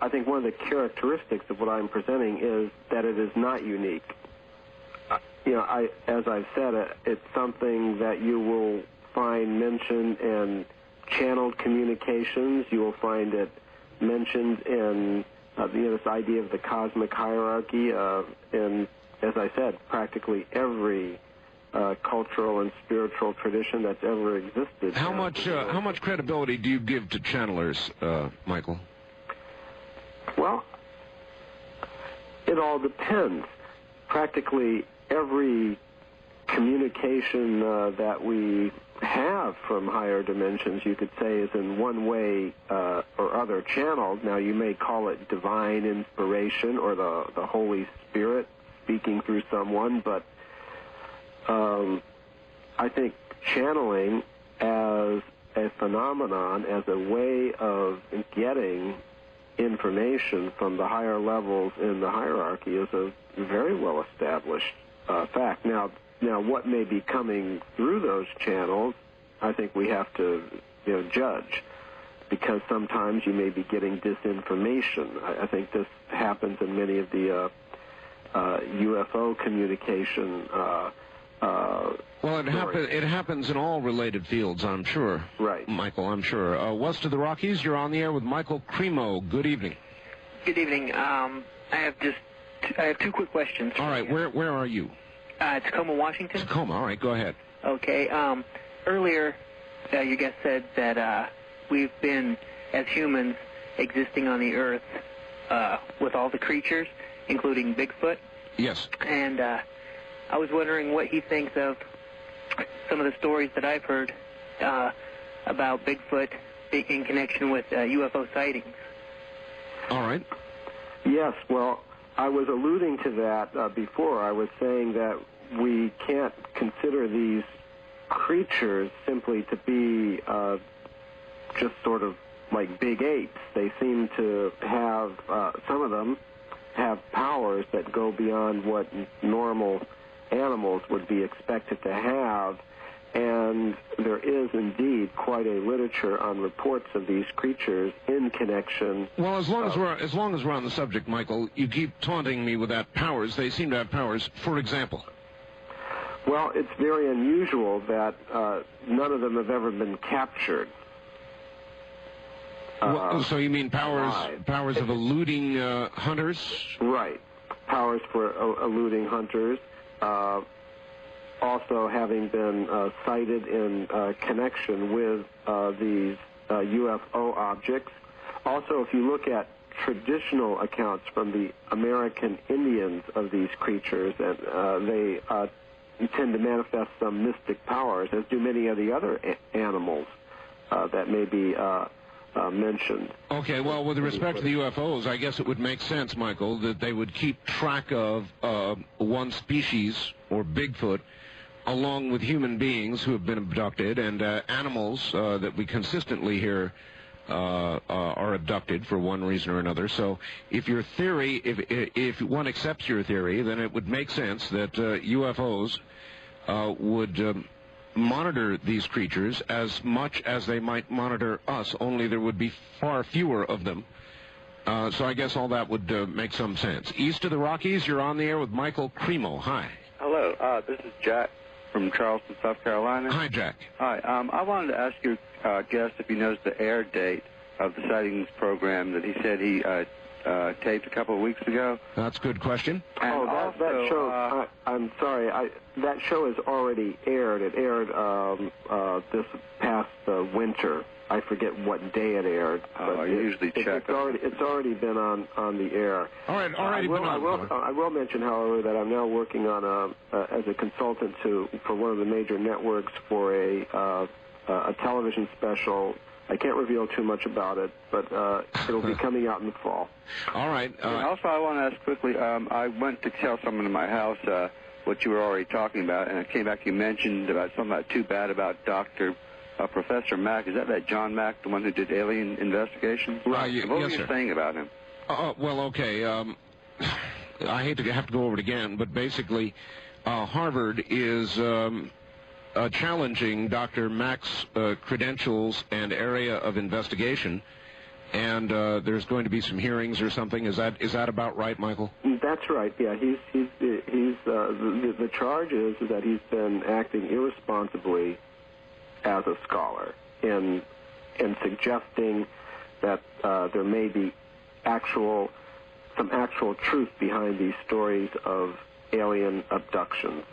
[SPEAKER 2] I think one of the characteristics of what I'm presenting is that it is not unique. As I've said, it's something that you will find mentioned in channeled communications. You will find it mentioned in this idea of the cosmic hierarchy, in, as I said, practically every cultural and spiritual tradition that's ever existed.
[SPEAKER 1] How much credibility do you give to channelers, Michael?
[SPEAKER 2] Well, it all depends. Practically every communication that we have from higher dimensions, you could say, is in one way or other channeled. Now, you may call it divine inspiration or the Holy Spirit speaking through someone, but I think channeling as a phenomenon, as a way of getting information from the higher levels in the hierarchy, is a very well-established fact. Now, what may be coming through those channels, I think we have to, judge, because sometimes you may be getting disinformation. I think this happens in many of the UFO communication.
[SPEAKER 1] Well, it happens in all related fields, I'm sure.
[SPEAKER 2] Right.
[SPEAKER 1] Michael, I'm sure. West of the Rockies, you're on the air with Michael Cremo. Good evening.
[SPEAKER 6] Good evening. I have two quick questions.
[SPEAKER 1] All right, where are you?
[SPEAKER 6] Tacoma, Washington.
[SPEAKER 1] Tacoma, all right, go ahead.
[SPEAKER 6] Okay. Earlier, your guest said that we've been, as humans, existing on the Earth with all the creatures, including Bigfoot.
[SPEAKER 1] Yes.
[SPEAKER 6] And I was wondering what he thinks of some of the stories that I've heard about Bigfoot in connection with UFO sightings.
[SPEAKER 1] All right.
[SPEAKER 2] Yes, well, I was alluding to that before. I was saying that we can't consider these creatures simply to be just sort of like big apes. They seem to have, some of them have powers that go beyond what normal animals would be expected to have, and there is indeed quite a literature on reports of these creatures in connection.
[SPEAKER 1] Well, as long as we're on the subject, Michael, you keep taunting me with that powers. They seem to have powers. For example.
[SPEAKER 2] Well, it's very unusual that none of them have ever been captured.
[SPEAKER 1] So you mean powers of eluding hunters?
[SPEAKER 2] Right. Powers for eluding hunters. Also having been cited in connection with these UFO objects. Also, if you look at traditional accounts from the American Indians of these creatures, and they tend to manifest some mystic powers, as do many of the other animals that may be mentioned.
[SPEAKER 1] Okay, well, with respect to the UFOs, I guess it would make sense, Michael, that they would keep track of one species, or Bigfoot, along with human beings who have been abducted, and animals that we consistently hear are abducted for one reason or another. So if your theory, if one accepts your theory, then it would make sense that UFOs would monitor these creatures as much as they might monitor us, only there would be far fewer of them. So I guess all that would make some sense. East of the Rockies, you're on the air with Michael Cremo. Hi.
[SPEAKER 7] Hello, this is Jack from Charleston, South Carolina.
[SPEAKER 1] Hi, Jack.
[SPEAKER 7] Hi, I wanted to ask your guest if he knows the air date of the sightings program that he said he taped a couple of weeks ago.
[SPEAKER 1] That's a good question.
[SPEAKER 7] And
[SPEAKER 2] that show, I'm sorry, that show has already aired. It aired this past winter. I forget what day it aired.
[SPEAKER 7] I usually check.
[SPEAKER 2] It's already been on the air.
[SPEAKER 1] All right, already been on.
[SPEAKER 2] I will mention, however, that I'm now working on as a consultant for one of the major networks for a television special. I can't reveal too much about it, but it'll be coming out in the fall.
[SPEAKER 1] All right.
[SPEAKER 7] Also, I want to ask quickly, I went to tell someone in my house what you were already talking about, and it came back, you mentioned about something about too bad about Professor Mack. Is that John Mack, the one who did alien investigations?
[SPEAKER 1] Right,
[SPEAKER 7] what
[SPEAKER 1] yes,
[SPEAKER 7] were you
[SPEAKER 1] sir.
[SPEAKER 7] saying about him?
[SPEAKER 1] Well, okay. I hate to have to go over it again, but basically, Harvard is challenging Dr. Mack's credentials and area of investigation, and there's going to be some hearings or something. Is that about right, Michael?
[SPEAKER 2] That's right. Yeah, the charge is that he's been acting irresponsibly as a scholar in suggesting that there may be some actual truth behind these stories of alien abductions.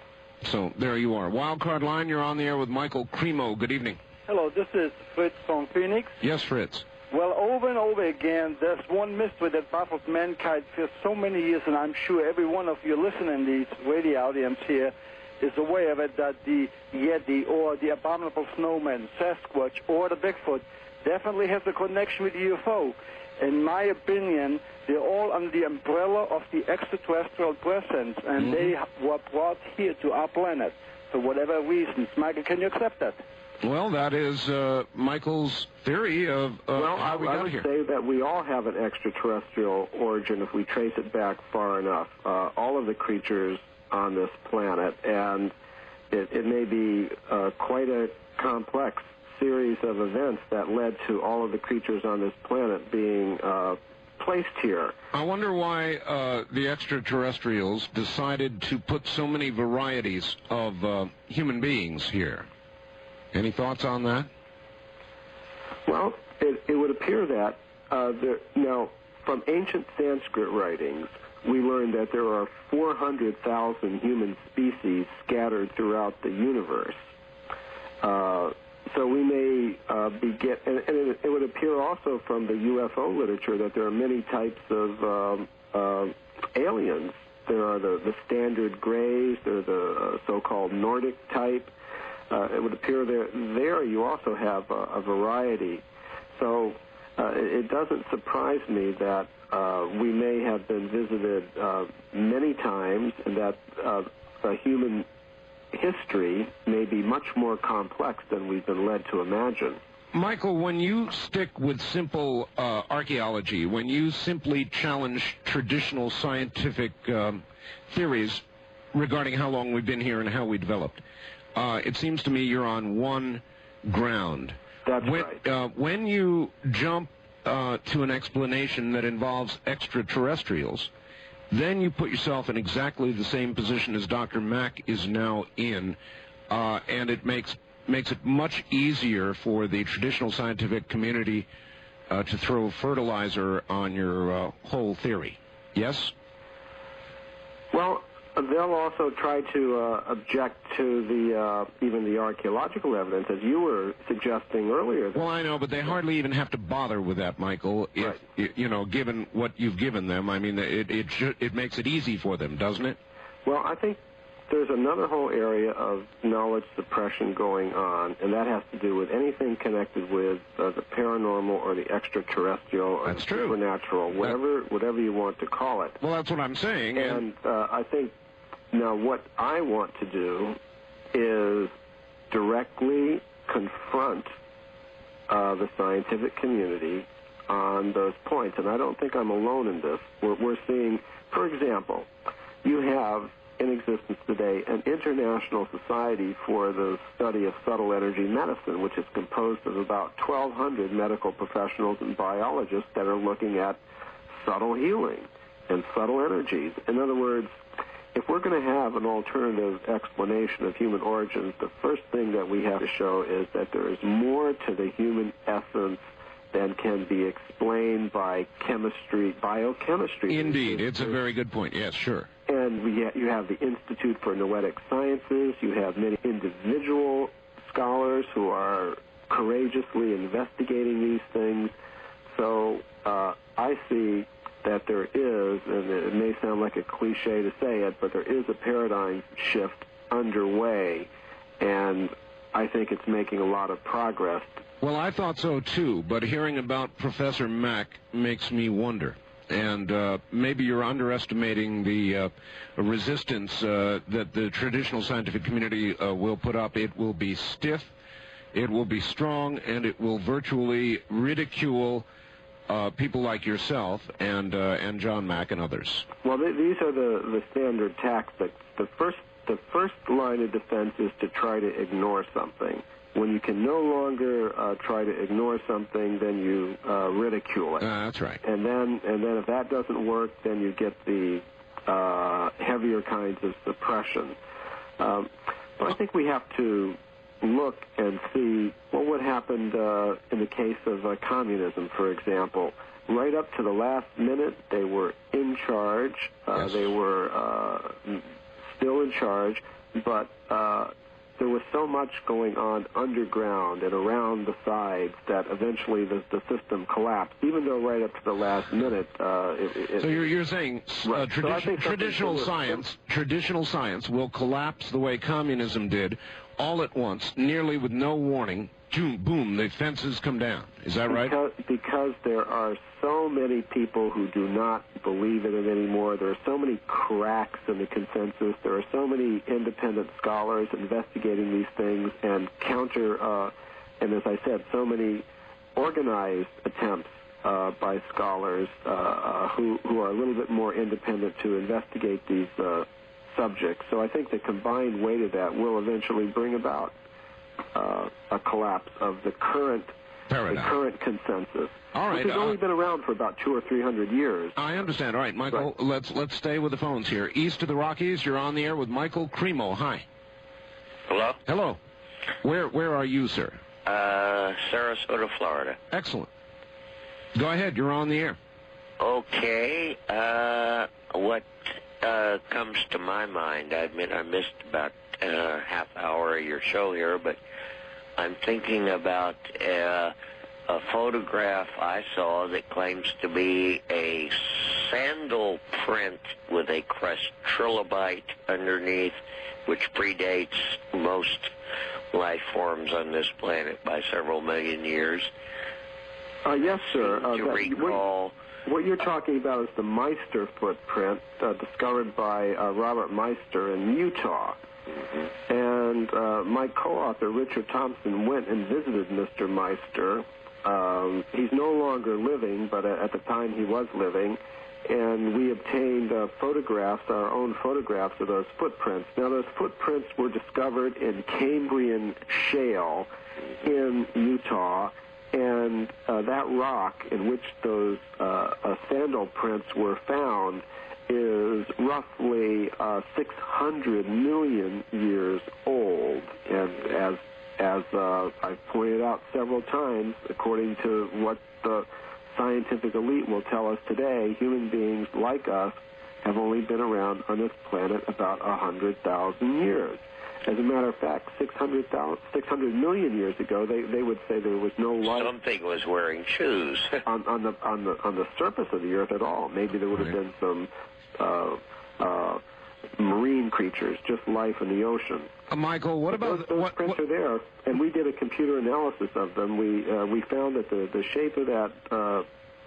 [SPEAKER 1] So there you are. Wildcard Line, you're on the air with Michael Cremo. Good evening.
[SPEAKER 8] Hello, this is Fritz from Phoenix.
[SPEAKER 1] Yes, Fritz.
[SPEAKER 8] Well, over and over again, there's one mystery that baffles mankind for so many years, and I'm sure every one of you listening, these radio audience here, is aware of it, that the Yeti or the abominable snowman, Sasquatch, or the Bigfoot definitely has a connection with UFO. In my opinion, they're all under the umbrella of the extraterrestrial presence, and they were brought here to our planet for whatever reasons. Michael, can you accept that?
[SPEAKER 1] Well, that is Michael's theory of how we got here.
[SPEAKER 2] I would say that we all have an extraterrestrial origin if we trace it back far enough. All of the creatures on this planet, and it may be quite a complex series of events that led to all of the creatures on this planet being placed here.
[SPEAKER 1] I wonder why the extraterrestrials decided to put so many varieties of human beings here. Any thoughts on that?
[SPEAKER 2] Well, it would appear that now, from ancient Sanskrit writings, we learned that there are 400,000 human species scattered throughout the universe. So we may and it would appear also from the UFO literature that there are many types of aliens. There are the standard grays, there are the so-called Nordic type. It would appear there you also have a variety. So it doesn't surprise me that we may have been visited many times, and that human history may be much more complex than we've been led to imagine.
[SPEAKER 1] Michael, when you stick with simple archaeology, when you simply challenge traditional scientific theories regarding how long we've been here and how we developed, it seems to me you're on one ground.
[SPEAKER 2] That's right.
[SPEAKER 1] When you jump to an explanation that involves extraterrestrials, then you put yourself in exactly the same position as Dr. Mack is now in, and it makes it much easier for the traditional scientific community to throw fertilizer on your whole theory. Yes?
[SPEAKER 2] Well, they'll also try to object to even the archaeological evidence, as you were suggesting earlier.
[SPEAKER 1] Well, I know, but they hardly even have to bother with that, Michael. If, given what you've given them, I mean, it makes it easy for them, doesn't it?
[SPEAKER 2] Well, I think there's another whole area of knowledge suppression going on, and that has to do with anything connected with the paranormal or the extraterrestrial or the supernatural, whatever you want to call it.
[SPEAKER 1] Well, that's what I'm saying.
[SPEAKER 2] And I think now what I want to do is directly confront the scientific community on those points, and I don't think I'm alone in this. We're seeing, for example, you have in existence today an international society for the study of subtle energy medicine, which is composed of about 1,200 medical professionals and biologists that are looking at subtle healing and subtle energies. In other words, if we're going to have an alternative explanation of human origins, the first thing that we have to show is that there is more to the human essence and can be explained by biochemistry.
[SPEAKER 1] Indeed, it's a very good point. Yes, sure.
[SPEAKER 2] And you have the Institute for Noetic Sciences. You have many individual scholars who are courageously investigating these things. So I see that there is, and it may sound like a cliche to say it, but there is a paradigm shift underway, and I think it's making a lot of progress.
[SPEAKER 1] Well, I thought so too, but hearing about Professor Mack makes me wonder. And maybe you're underestimating the resistance that the traditional scientific community will put up. It will be stiff, it will be strong, and it will virtually ridicule people like yourself and John Mack and others.
[SPEAKER 2] Well, these are the standard tactics. The first line of defense is to try to ignore something. When you can no longer try to ignore something, then you ridicule it.
[SPEAKER 1] That's right.
[SPEAKER 2] And then if that doesn't work, then you get the heavier kinds of suppression. But I think we have to look and see what happened in the case of communism, for example. Right up to the last minute, they were in charge.
[SPEAKER 1] Yes.
[SPEAKER 2] They were still in charge, but there was so much going on underground and around the sides that eventually the system collapsed, even though right up to the last minute.
[SPEAKER 1] So you're saying
[SPEAKER 2] right.
[SPEAKER 1] traditional science will collapse the way communism did, all at once, nearly with no warning. Boom, the fences come down. Is that right?
[SPEAKER 2] Because there are so many people who do not believe in it anymore. There are so many cracks in the consensus. There are so many independent scholars investigating these things and and as I said, so many organized attempts by scholars who are a little bit more independent to investigate these subjects. So I think the combined weight of that will eventually bring about a collapse of the current
[SPEAKER 1] paradigm,
[SPEAKER 2] the current consensus.
[SPEAKER 1] All right,
[SPEAKER 2] which has only been around for about 200 or 300 years.
[SPEAKER 1] I understand. All right, Michael,
[SPEAKER 2] Right.
[SPEAKER 1] let's stay with the phones here. East of the Rockies, you're on the air with Michael Cremo. Hi.
[SPEAKER 9] Hello?
[SPEAKER 1] Hello. Where are you, sir?
[SPEAKER 9] Sarasota, Florida.
[SPEAKER 1] Excellent. Go ahead. You're on the air.
[SPEAKER 9] Okay. What comes to my mind, I admit I missed about half hour of your show here, but I'm thinking about a photograph I saw that claims to be a sandal print with a crest trilobite underneath, which predates most life forms on this planet by several million years.
[SPEAKER 2] Yes, sir.
[SPEAKER 9] To recall...
[SPEAKER 2] What you're talking about is the Meister footprint discovered by Robert Meister in Utah.
[SPEAKER 9] Mm-hmm.
[SPEAKER 2] And my co-author, Richard Thompson, went and visited Mr. Meister. He's no longer living, but at the time he was living. And we obtained photographs, our own photographs of those footprints. Now, those footprints were discovered in Cambrian shale in Utah. And that rock in which those sandal prints were found is roughly 600 million years old. And as I've pointed out several times, according to what the scientific elite will tell us today, human beings like us have only been around on this planet about 100,000 years. As a matter of fact, 600 million years ago, they would say there was no life.
[SPEAKER 9] Something was wearing shoes
[SPEAKER 2] on the surface of the Earth at all. Maybe there would have been some marine creatures, just life in the ocean.
[SPEAKER 1] Michael, what about
[SPEAKER 2] those prints are there? And we did a computer analysis of them. We found that the shape of that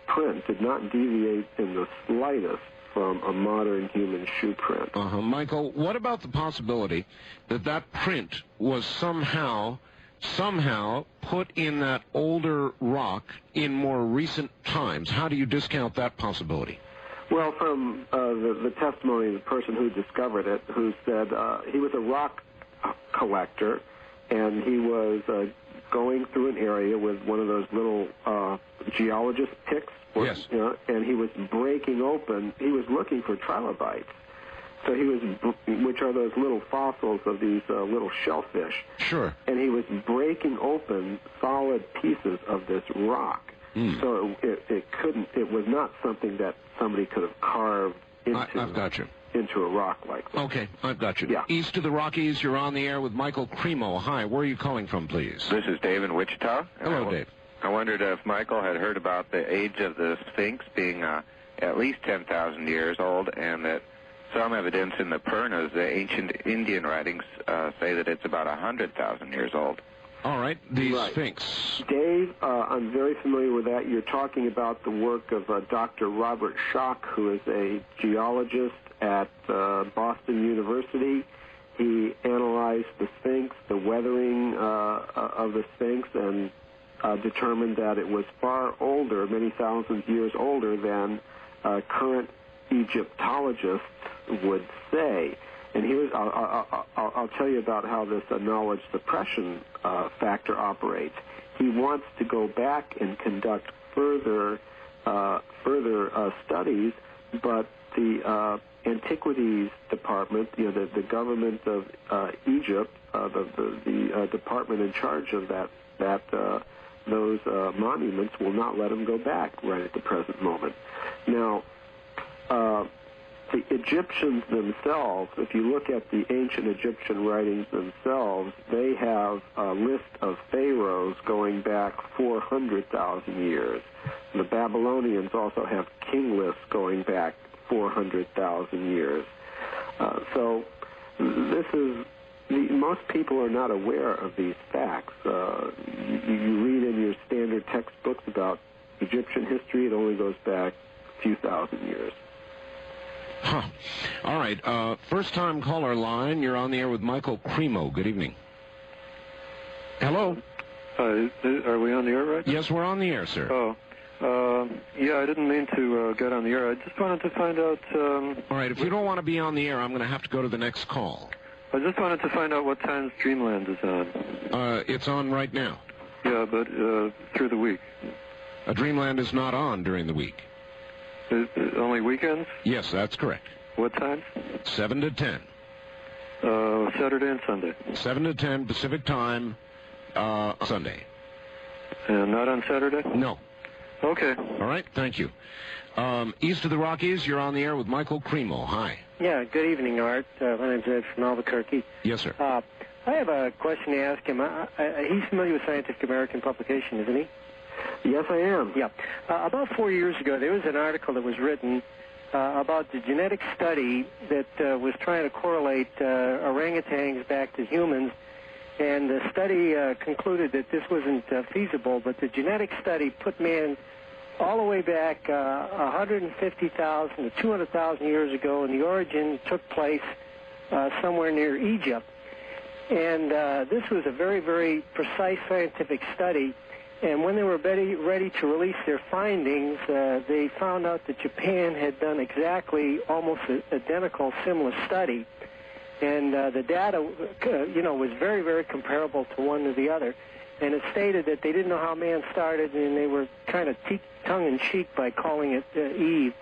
[SPEAKER 2] print did not deviate in the slightest from a modern human shoe print.
[SPEAKER 1] Michael, what about the possibility that that print was somehow put in that older rock in more recent times? How do you discount that possibility?
[SPEAKER 2] Well, from the testimony of the person who discovered it, who said he was a rock collector, and he was going through an area with one of those little geologist picks.
[SPEAKER 1] Yes.
[SPEAKER 2] And he was breaking open. He was looking for trilobites. So he was, which are those little fossils of these little shellfish.
[SPEAKER 1] Sure.
[SPEAKER 2] And he was breaking open solid pieces of this rock. So it was not something that somebody could have carved into.
[SPEAKER 1] I've got you.
[SPEAKER 2] Into a rock like that.
[SPEAKER 1] Okay, I've got you.
[SPEAKER 2] Yeah.
[SPEAKER 1] East of the Rockies, you're on the air with Michael Cremo. Hi, where are you calling from, please?
[SPEAKER 10] This is Dave in Wichita.
[SPEAKER 1] Hello, Dave.
[SPEAKER 10] I wondered if Michael had heard about the age of the Sphinx being at least 10,000 years old, and that some evidence in the Purnas, the ancient Indian writings, say that it's about 100,000 years old.
[SPEAKER 1] All right, the
[SPEAKER 2] Right.
[SPEAKER 1] Sphinx.
[SPEAKER 2] Dave, I'm very familiar with that. You're talking about the work of Dr. Robert Schoch, who is a geologist at Boston University. He analyzed the Sphinx, the weathering of the Sphinx, and determined that it was far older, many thousands of years older than current Egyptologists would say. And here's, I'll tell you about how this knowledge suppression factor operates. He wants to go back and conduct further studies, but the Antiquities Department, the government of Egypt, the department in charge of those monuments will not let him go back right at the present moment. Now, the Egyptians themselves, if you look at the ancient Egyptian writings themselves, they have a list of pharaohs going back 400,000 years. The Babylonians also have king lists going back 400,000 years. So this is, most people are not aware of these facts. You read in your standard textbooks about Egyptian history, it only goes back a few thousand years.
[SPEAKER 1] Huh. All right, first-time caller line. You're on the air with Michael Cremo. Good evening. Hello?
[SPEAKER 11] Are we on the air right?
[SPEAKER 1] Yes, we're on the air, sir.
[SPEAKER 11] Oh. Yeah, I didn't mean to get on the air. I just wanted to find out...
[SPEAKER 1] All right, if you don't want to be on the air, I'm going to have to go to the next call.
[SPEAKER 11] I just wanted to find out what times Dreamland is on.
[SPEAKER 1] It's on right now.
[SPEAKER 11] Yeah, but through the week.
[SPEAKER 1] Dreamland is not on during the week.
[SPEAKER 11] Only weekends?
[SPEAKER 1] Yes, that's correct.
[SPEAKER 11] What time?
[SPEAKER 1] 7 to 10.
[SPEAKER 11] Saturday and Sunday.
[SPEAKER 1] 7 to 10 Pacific time, Sunday.
[SPEAKER 11] And not on Saturday?
[SPEAKER 1] No.
[SPEAKER 11] Okay.
[SPEAKER 1] All right, thank you. East of the Rockies, you're on the air with Michael Cremo. Hi.
[SPEAKER 12] Yeah, good evening, Art. My name's Ed from Albuquerque.
[SPEAKER 1] Yes, sir.
[SPEAKER 12] I have a question to ask him. He's familiar with Scientific American publication, isn't he?
[SPEAKER 2] Yes, I am.
[SPEAKER 12] Yeah. About 4 years ago, there was an article that was written about the genetic study that was trying to correlate orangutans back to humans, and the study concluded that this wasn't feasible, but the genetic study put man all the way back 150,000 to 200,000 years ago, and the origin took place somewhere near Egypt. And this was a very, very precise scientific study. And when they were ready to release their findings, they found out that Japan had done exactly almost identical, similar study. And the data, was very, very comparable to one to the other. And it stated that they didn't know how man started, and they were kind of tongue-in-cheek by calling it Eve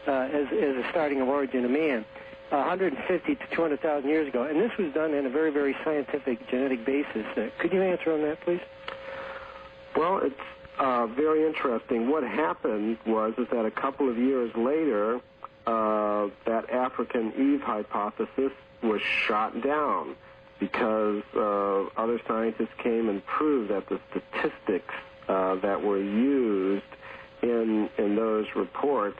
[SPEAKER 12] as a starting of origin of man, 150 to 200,000 years ago. And this was done on a very, very scientific genetic basis. Could you answer on that, please?
[SPEAKER 2] Well, it's very interesting. What happened was that a couple of years later, that African Eve hypothesis was shot down because other scientists came and proved that the statistics that were used in those reports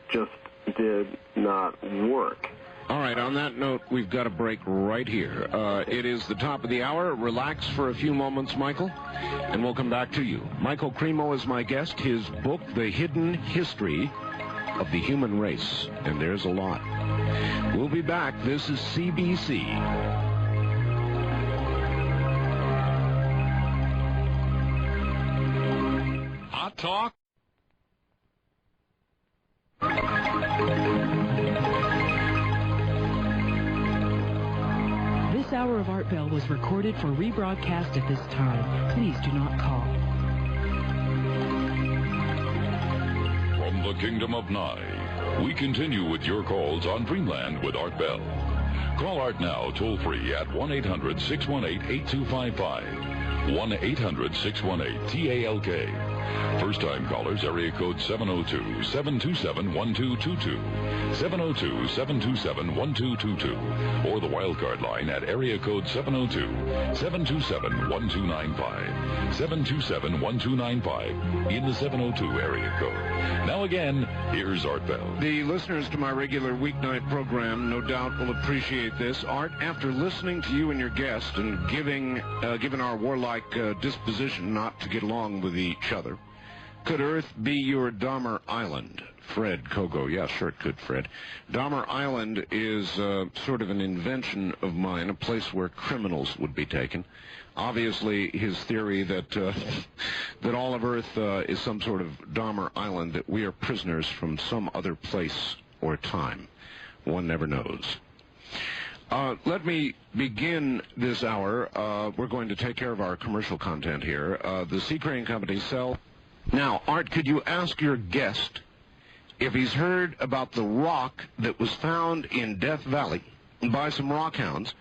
[SPEAKER 2] just did not work.
[SPEAKER 1] All right, on that note, we've got a break right here. It is the top of the hour. Relax for a few moments, Michael, and we'll come back to you. Michael Cremo is my guest. His book, The Hidden History of the Human Race, and there's a lot. We'll be back. This is CBC. Hot Talk.
[SPEAKER 4] This hour of Art Bell was recorded for rebroadcast at this time. Please do not call.
[SPEAKER 3] From the Kingdom of Nye, we continue with your calls on Dreamland with Art Bell. Call Art now toll-free at 1-800-618-8255. 1-800-618-TALK. First-time callers, area code 702-727-1222. 702-727-1222. Or the wildcard line at area code 702-727-1295. 727-1295 in the 702 area code. Now again, here's Art Bell.
[SPEAKER 1] The listeners to my regular weeknight program no doubt will appreciate this. Art, after listening to you and your guest and given our warlike disposition not to get along with each other, could Earth be your Dahmer Island? Fred Kogo. Yeah, sure it could, Fred. Dahmer Island is sort of an invention of mine, a place where criminals would be taken. Obviously, his theory that that all of Earth is some sort of Dahmer Island, that we are prisoners from some other place or time. One never knows. Let me begin this hour. We're going to take care of our commercial content here. The Sea Crane Company sell. Now, Art, could you ask your guest if he's heard about the rock that was found in Death Valley by some rockhounds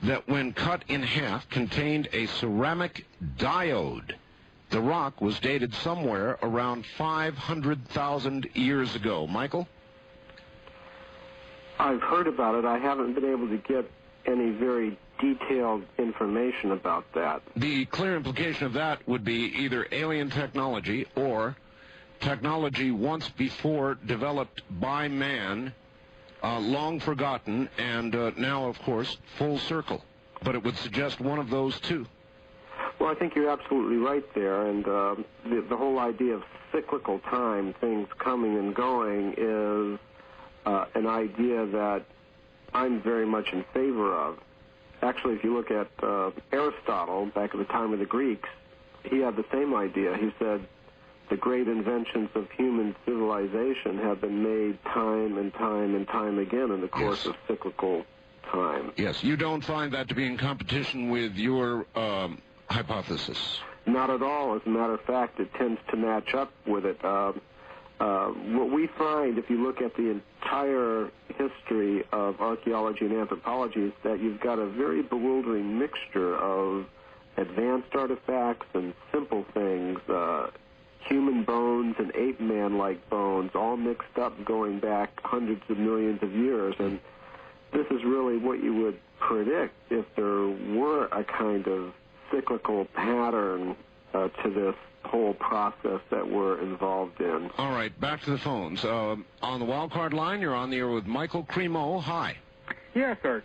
[SPEAKER 1] that, when cut in half, contained a ceramic diode? The rock was dated somewhere around 500,000 years ago. Michael?
[SPEAKER 2] I've heard about it. I haven't been able to get any very detailed information about that.
[SPEAKER 1] The clear implication of that would be either alien technology or technology once before developed by man, long forgotten, and now, of course, full circle. But it would suggest one of those two.
[SPEAKER 2] Well, I think you're absolutely right there, and the whole idea of cyclical time, things coming and going, is an idea that I'm very much in favor of. Actually, if you look at Aristotle, back at the time of the Greeks, he had the same idea. He said the great inventions of human civilization have been made time and time and time again in the course of cyclical time.
[SPEAKER 1] Yes, you don't find that to be in competition with your hypothesis?
[SPEAKER 2] Not at all. As a matter of fact, it tends to match up with it. What we find, if you look at the entire history of archaeology and anthropology, is that you've got a very bewildering mixture of advanced artifacts and simple things, human bones and ape-man-like bones, all mixed up going back hundreds of millions of years. And this is really what you would predict if there were a kind of cyclical pattern to this whole process that we're involved in.
[SPEAKER 1] All right, back to the phones. On the wildcard line, you're on the air with Michael Cremo. Hi.
[SPEAKER 13] Yes, sir.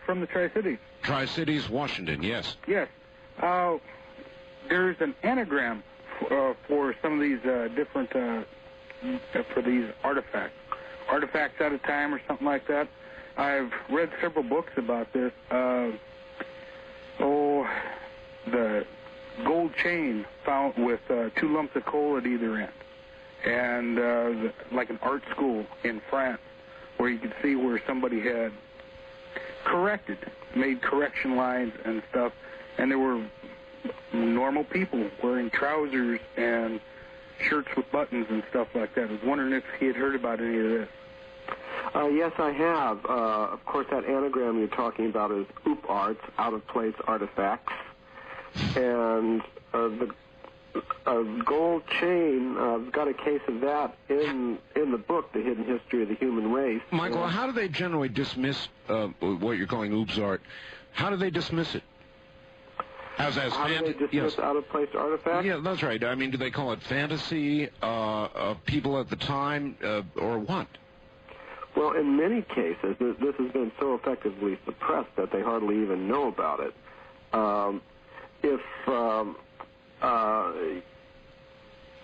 [SPEAKER 13] From the Tri-Cities.
[SPEAKER 1] Tri-Cities, Washington, yes.
[SPEAKER 13] Yes. There's an anagram for some of these different, for these artifacts. Artifacts at a time or something like that. I've read several books about this. The gold chain found with 2 lumps of coal at either end. And like an art school in France where you could see where somebody had made correction lines and stuff. And there were normal people wearing trousers and shirts with buttons and stuff like that. I was wondering if he had heard about any of this.
[SPEAKER 2] Yes, I have. Of course, that anagram you're talking about is oop arts, out-of-place artifacts. And the gold chain, I've got a case of that in the book, The Hidden History of the Human Race.
[SPEAKER 1] Michael, how do they generally dismiss what you're calling oops art? How do they dismiss it?
[SPEAKER 2] How do they dismiss out-of-place artifacts?
[SPEAKER 1] Yeah, that's right. I mean, do they call it fantasy of people at the time, or what?
[SPEAKER 2] Well, in many cases, this has been so effectively suppressed that they hardly even know about it.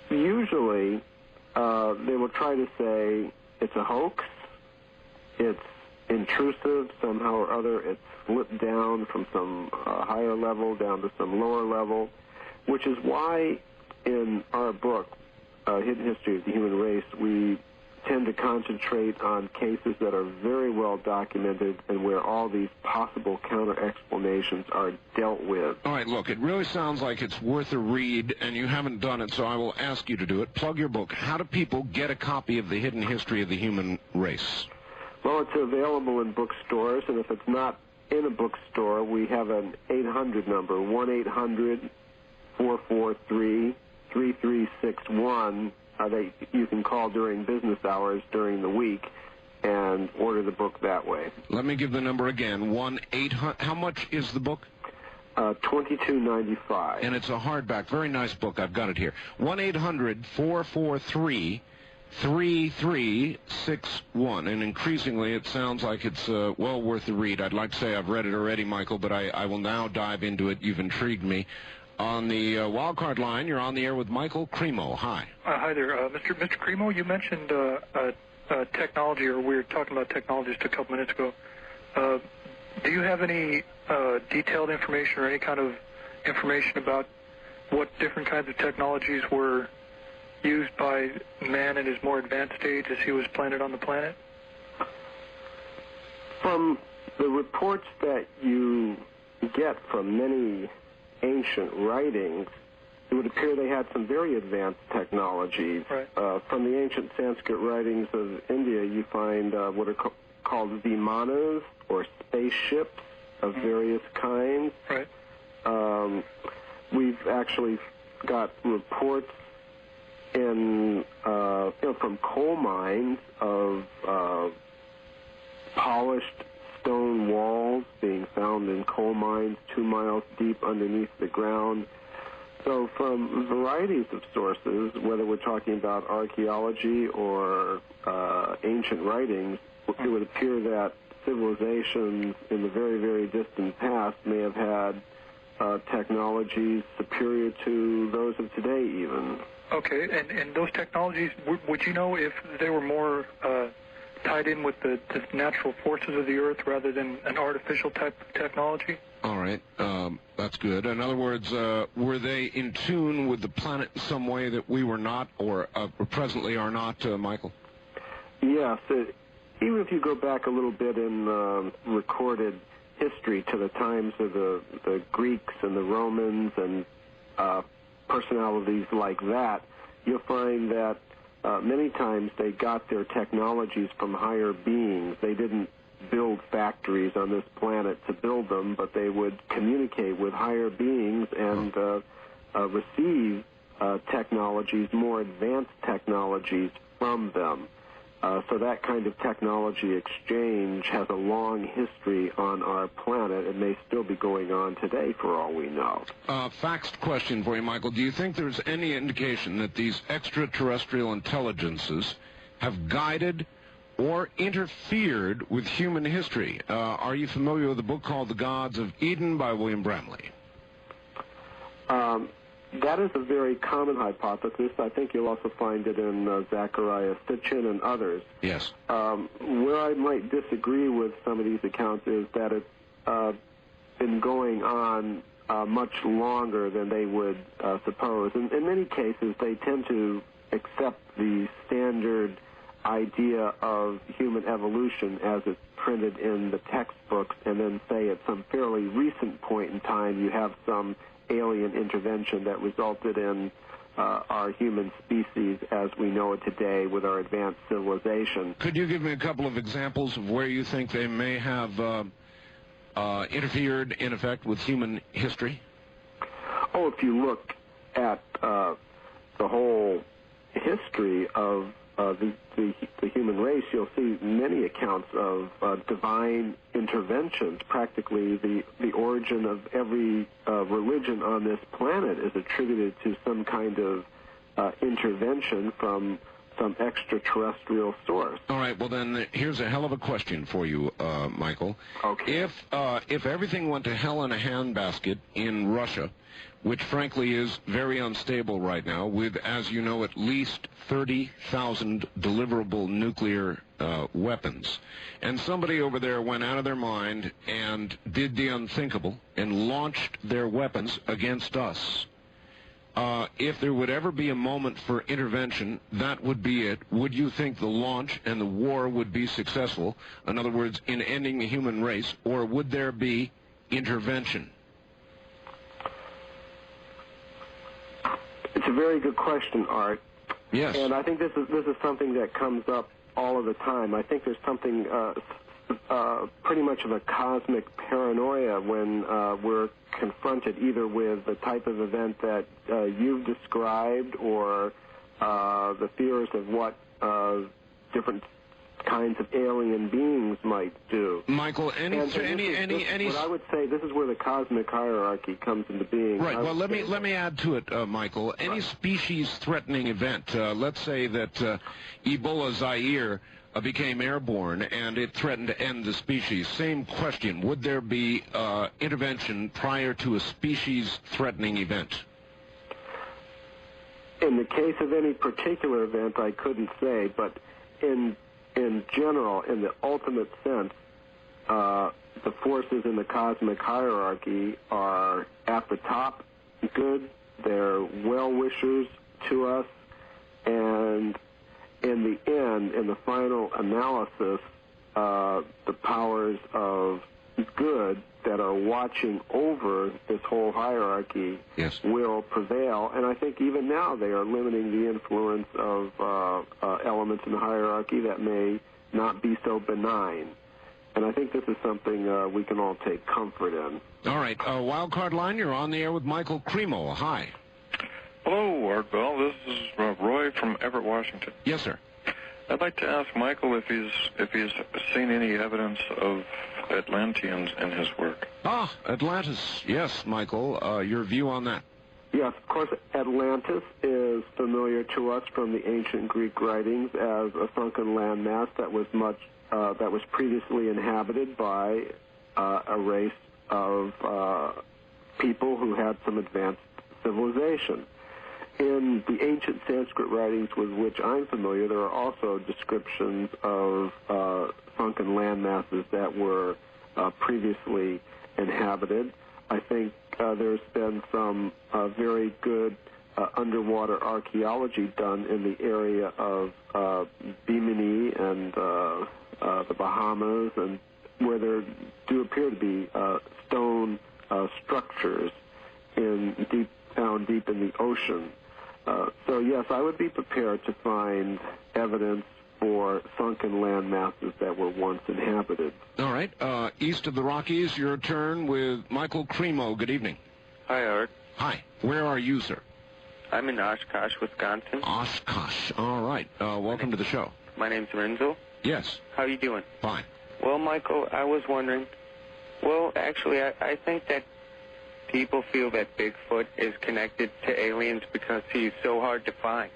[SPEAKER 2] Usually they will try to say it's a hoax, it's intrusive, somehow or other it's slipped down from some higher level down to some lower level, which is why in our book, Hidden History of the Human Race, we tend to concentrate on cases that are very well documented and where all these possible counter-explanations are dealt with.
[SPEAKER 1] All right, look, it really sounds like it's worth a read, and you haven't done it, so I will ask you to do it. Plug your book. How do people get a copy of The Hidden History of the Human Race?
[SPEAKER 2] Well, it's available in bookstores, and if it's not in a bookstore, we have an 800 number, 1-800-443-3673. 3361 that you can call during business hours during the week and order the book that way.
[SPEAKER 1] Let me give the number again. 1-800. How much is the book?
[SPEAKER 2] $22.95.
[SPEAKER 1] And it's a hardback. Very nice book. I've got it here. 1-800-443-3361. And increasingly, it sounds like it's well worth the read. I'd like to say I've read it already, Michael, but I will now dive into it. You've intrigued me. On the wildcard line, you're on the air with Michael Cremo. Hi.
[SPEAKER 11] Hi there. Mr. Cremo, you mentioned technology, or we were talking about technology just a couple minutes ago. Do you have any detailed information or any kind of information about what different kinds of technologies were used by man in his more advanced stage as he was planted on the planet?
[SPEAKER 2] From the reports that you get from many ancient writings, it would appear they had some very advanced technologies.
[SPEAKER 11] Right.
[SPEAKER 2] From the ancient Sanskrit writings of India, you find what are called vimanas, or spaceships of various kinds.
[SPEAKER 11] Right.
[SPEAKER 2] We've actually got reports from coal mines of polished stone walls being found in coal mines 2 miles deep underneath the ground. So from varieties of sources, whether we're talking about archaeology or ancient writings, it would appear that civilizations in the very, very distant past may have had technologies superior to those of today even.
[SPEAKER 11] Okay, and those technologies, would you know if they were more tied in with the natural forces of the earth rather than an artificial type of technology?
[SPEAKER 1] All right, that's good. In other words, were they in tune with the planet in some way that we were not, or presently are not, Michael?
[SPEAKER 2] Yes. Even if you go back a little bit in recorded history to the times of the Greeks and the Romans and personalities like that, you'll find that many times they got their technologies from higher beings. They didn't build factories on this planet to build them, but they would communicate with higher beings and receive technologies, more advanced technologies from them. So that kind of technology exchange has a long history on our planet and may still be going on today for all we know.
[SPEAKER 1] Faxed question for you, Michael. Do you think there's any indication that these extraterrestrial intelligences have guided or interfered with human history? Are you familiar with a book called The Gods of Eden by William Bramley?
[SPEAKER 2] That is a very common hypothesis. I think you'll also find it in Zachariah Sitchin and others.
[SPEAKER 1] Yes.
[SPEAKER 2] Where I might disagree with some of these accounts is that it's been going on much longer than they would suppose. In many cases, they tend to accept the standard idea of human evolution as it's printed in the textbooks, and then say at some fairly recent point in time you have some alien intervention that resulted in our human species as we know it today with our advanced civilization.
[SPEAKER 1] Could you give me a couple of examples of where you think they may have interfered, in effect, with human history?
[SPEAKER 2] Oh, if you look at the whole history of the human race, you'll see many accounts of divine interventions. Practically, the origin of every religion on this planet is attributed to some kind of intervention from some extraterrestrial source.
[SPEAKER 1] All right, well then, here's a hell of a question for you, Michael.
[SPEAKER 2] Okay.
[SPEAKER 1] If everything went to hell in a handbasket in Russia, which frankly is very unstable right now, with, as you know, at least 30,000 deliverable nuclear weapons, and somebody over there went out of their mind and did the unthinkable and launched their weapons against us, if there would ever be a moment for intervention, that would be it. Would you think the launch and the war would be successful, in other words, in ending the human race, or would there be intervention?
[SPEAKER 2] It's a very good question, Art.
[SPEAKER 1] Yes.
[SPEAKER 2] And I think this is something that comes up all of the time. I think there's something pretty much of a cosmic paranoia when we're confronted either with the type of event that you've described or the fears of what different kinds of alien beings might do.
[SPEAKER 1] Michael,
[SPEAKER 2] what I would say, this is where the cosmic hierarchy comes into being.
[SPEAKER 1] Right. Well, let me add to it, Michael. Any species-threatening event, let's say that Ebola Zaire became airborne and it threatened to end the species. Same question. Would there be intervention prior to a species-threatening event?
[SPEAKER 2] In the case of any particular event, I couldn't say, but in general, in the ultimate sense, the forces in the cosmic hierarchy are at the top good, they're well-wishers to us, and in the end, in the final analysis, the powers of good that are watching over this whole hierarchy will prevail. And I think even now they are limiting the influence of elements in the hierarchy that may not be so benign. And I think this is something we can all take comfort in.
[SPEAKER 1] All right. Wildcard line, you're on the air with Michael Cremo. Hi.
[SPEAKER 14] Hello, Art Bell. This is Roy from Everett, Washington.
[SPEAKER 1] Yes, sir.
[SPEAKER 14] I'd like to ask Michael if he's seen any evidence of Atlanteans in his work.
[SPEAKER 1] Ah, Atlantis. Yes, Michael. Your view on that?
[SPEAKER 2] Yes, of course, Atlantis is familiar to us from the ancient Greek writings as a sunken landmass that was previously inhabited by a race of people who had some advanced civilization. In the ancient Sanskrit writings with which I'm familiar, there are also descriptions of sunken landmasses that were previously inhabited. I think there's been some very good underwater archaeology done in the area of Bimini and the Bahamas, and where there do appear to be stone structures found deep in the ocean. So yes, I would be prepared to find evidence for sunken land masses that were once inhabited.
[SPEAKER 1] All right. East of the Rockies, your turn with Michael Cremo. Good evening.
[SPEAKER 15] Hi, Art.
[SPEAKER 1] Hi. Where are you, sir?
[SPEAKER 15] I'm in Oshkosh, Wisconsin.
[SPEAKER 1] Oshkosh. All right. Welcome to the show.
[SPEAKER 15] My name's Renzo.
[SPEAKER 1] Yes.
[SPEAKER 15] How are you doing?
[SPEAKER 1] Fine.
[SPEAKER 15] Well, Michael, I was wondering, actually, I think that people feel that Bigfoot is connected to aliens because he's so hard to find.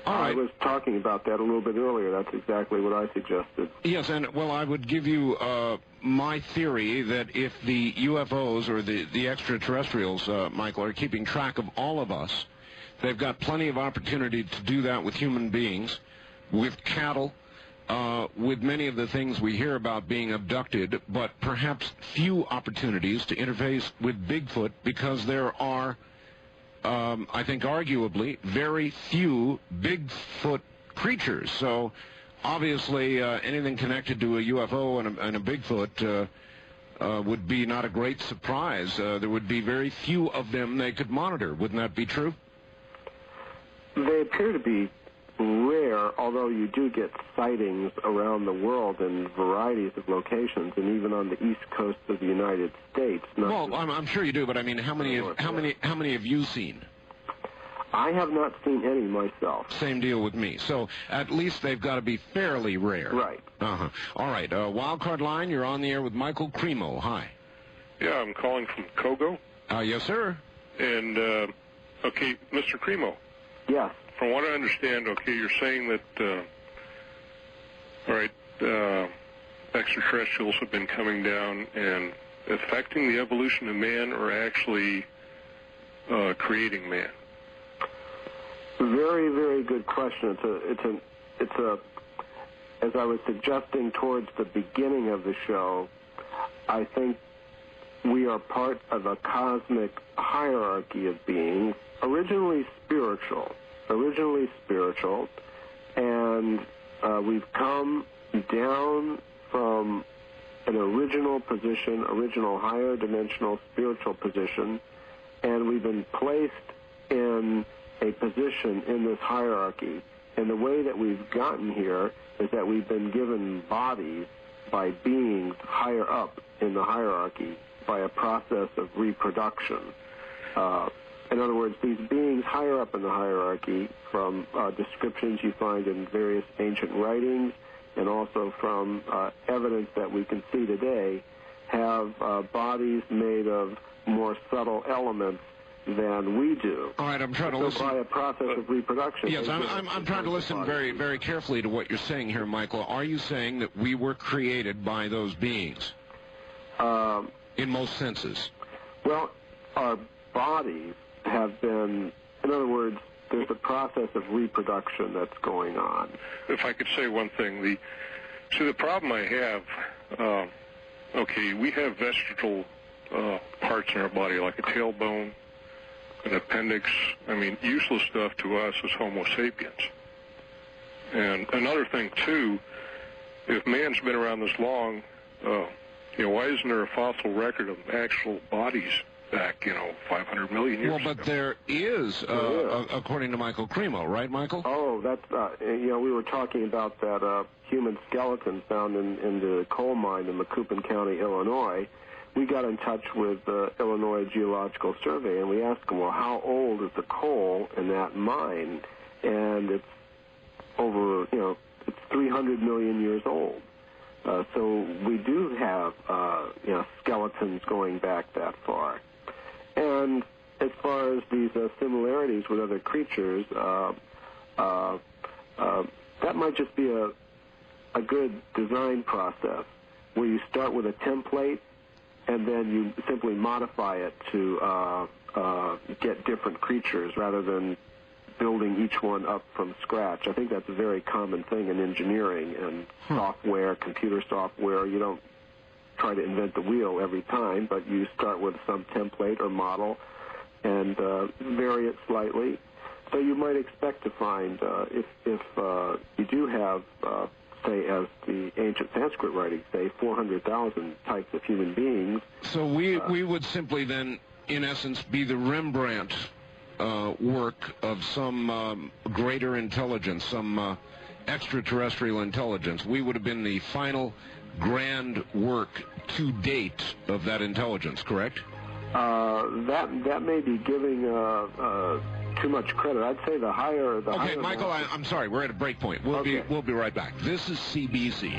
[SPEAKER 1] All right.
[SPEAKER 2] I was talking about that a little bit earlier. That's exactly what I suggested.
[SPEAKER 1] Yes, and, I would give you my theory that if the UFOs or the extraterrestrials, Michael, are keeping track of all of us, they've got plenty of opportunity to do that with human beings, with cattle, with many of the things we hear about being abducted, but perhaps few opportunities to interface with Bigfoot because there are, I think arguably, very few Bigfoot creatures. So obviously anything connected to a UFO and a Bigfoot would be not a great surprise. There would be very few of them they could monitor. Wouldn't that be true?
[SPEAKER 2] They appear to be rare, although you do get sightings around the world in varieties of locations, and even on the east coast of the United States.
[SPEAKER 1] Well, I'm sure you do, but I mean, how many have you seen?
[SPEAKER 2] I have not seen any myself.
[SPEAKER 1] Same deal with me. So at least they've got to be fairly rare.
[SPEAKER 2] Right.
[SPEAKER 1] Uh-huh. All right. Wildcard line, you're on the air with Michael Cremo. Hi.
[SPEAKER 14] Yeah, I'm calling from Kogo.
[SPEAKER 1] Yes, sir.
[SPEAKER 14] And, okay, Mr. Cremo.
[SPEAKER 2] Yes.
[SPEAKER 14] From what I understand, okay, you're saying that, extraterrestrials have been coming down and affecting the evolution of man or actually creating man?
[SPEAKER 2] Very, very good question. It's a, as I was suggesting towards the beginning of the show, I think we are part of a cosmic hierarchy of beings, originally spiritual, and we've come down from an original position, original higher dimensional spiritual position, and we've been placed in a position in this hierarchy. And the way that we've gotten here is that we've been given bodies by beings higher up in the hierarchy by a process of reproduction. In other words, these beings higher up in the hierarchy, from descriptions you find in various ancient writings and also from evidence that we can see today, have bodies made of more subtle elements than we do.
[SPEAKER 1] All right, I'm trying to listen.
[SPEAKER 2] By a process of reproduction.
[SPEAKER 1] Yes, I'm trying to listen very, very carefully to what you're saying here, Michael. Are you saying that we were created by those beings? In most senses.
[SPEAKER 2] Well, our bodies have been, in other words, there's a process of reproduction that's going on.
[SPEAKER 14] If I could say one thing, the problem I have, we have vestigial parts in our body, like a tailbone, an appendix. I mean, useless stuff to us as Homo sapiens. And another thing, too, if man's been around this long, why isn't there a fossil record of actual bodies back, 500 million years ago?
[SPEAKER 1] Well, but there is, according to Michael Cremo, right, Michael?
[SPEAKER 2] Oh, that's, we were talking about that human skeleton found in the coal mine in Macoupin County, Illinois. We got in touch with the Illinois Geological Survey, and we asked them, well, how old is the coal in that mine? And it's over, it's 300 million years old. So we do have, skeletons going back that far. And as far as these similarities with other creatures, that might just be a good design process where you start with a template and then you simply modify it to get different creatures rather than building each one up from scratch. I think that's a very common thing in engineering and software, computer software. You don't try to invent the wheel every time, but you start with some template or model and vary it slightly. So you might expect to find, if you do have, say, as the ancient Sanskrit writings say, 400,000 types of human beings.
[SPEAKER 1] So we would simply then, in essence, be the Rembrandt work of some greater intelligence, some extraterrestrial intelligence. We would have been the final grand work to date of that intelligence, correct?
[SPEAKER 2] That may be giving too much credit. I'd say the higher.
[SPEAKER 1] Okay, Michael, I'm sorry. We're at a break point. We'll be right back. This is CBC.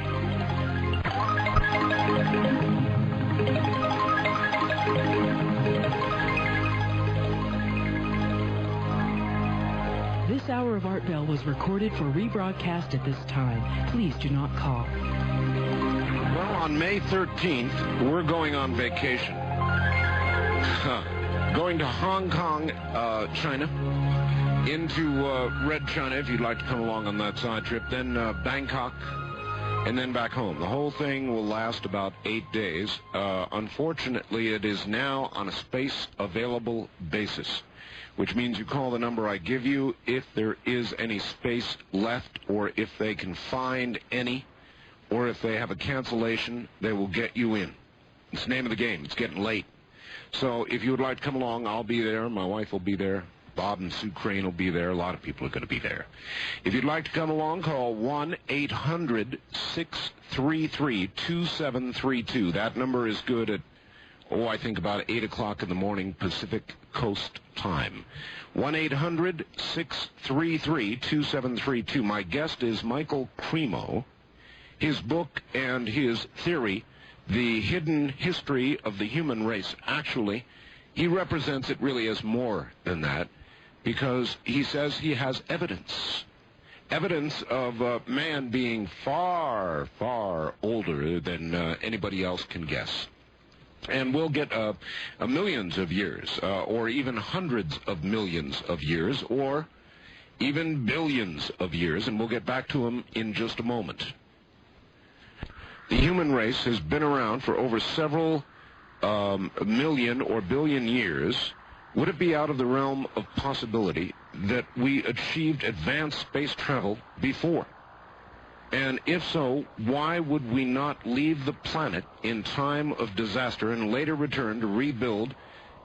[SPEAKER 4] This hour of Art Bell was recorded for rebroadcast at this time. Please do not call.
[SPEAKER 1] Well, on May 13th, we're going on vacation. Going to Hong Kong, China, into Red China, if you'd like to come along on that side trip, then Bangkok, and then back home. The whole thing will last about 8 days. Unfortunately, it is now on a space-available basis, which means you call the number I give you if there is any space left, or if they can find any, or if they have a cancellation, they will get you in. It's the name of the game. It's getting late. So if you would like to come along, I'll be there. My wife will be there. Bob and Sue Crane will be there. A lot of people are going to be there. If you'd like to come along, call 1-800-633-2732. That number is good at, I think about 8 o'clock in the morning Pacific Coast time. 1-800-633-2732. My guest is Michael Cremo. His book and his theory, The Hidden History of the Human Race. Actually, he represents it really as more than that, because he says he has evidence of man being far, far older than anybody else can guess. And we'll get millions of years, or even hundreds of millions of years, or even billions of years, and we'll get back to him in just a moment. The human race has been around for over several million or billion years. Would it be out of the realm of possibility that we achieved advanced space travel before? And if so, why would we not leave the planet in time of disaster and later return to rebuild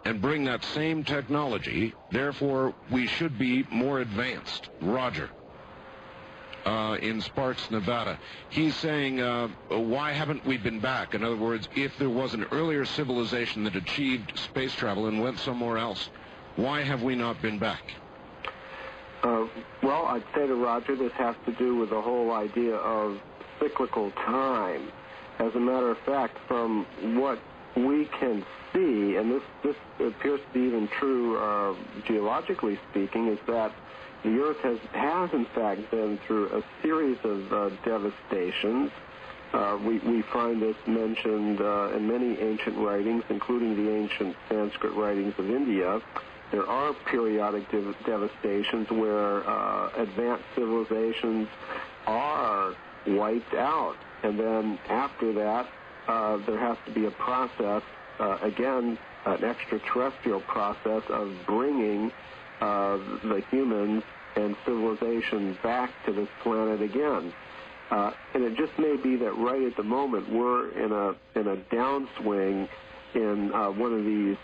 [SPEAKER 1] and bring that same technology? Therefore, we should be more advanced. Roger. in Sparks, Nevada. He's saying, why haven't we been back? In other words, if there was an earlier civilization that achieved space travel and went somewhere else, why have we not been back?
[SPEAKER 2] Well, I'd say to Roger, this has to do with the whole idea of cyclical time. As a matter of fact, from what we can see, and this appears to be even true geologically speaking, is that the Earth has in fact been through a series of devastations. We find this mentioned in many ancient writings, including the ancient Sanskrit writings of India. There are periodic devastations where advanced civilizations are wiped out. And then after that, there has to be a process, again, an extraterrestrial process of bringing the humans and civilization back to this planet again. And it just may be that right at the moment we're in a downswing in one of these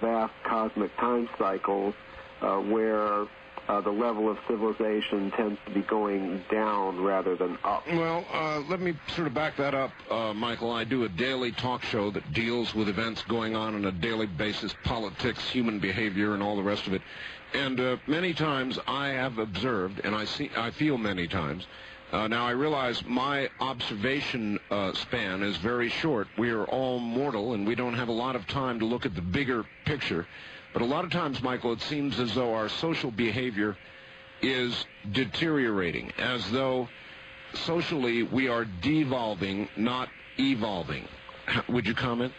[SPEAKER 2] vast cosmic time cycles where the level of civilization tends to be going down rather than up.
[SPEAKER 1] Well, let me sort of back that up, Michael. I do a daily talk show that deals with events going on a daily basis, politics, human behavior, and all the rest of it. And many times I have observed, and I feel many times, now, I realize my observation span is very short. We are all mortal, and we don't have a lot of time to look at the bigger picture. But a lot of times, Michael, it seems as though our social behavior is deteriorating, as though socially we are devolving, not evolving. Would you comment?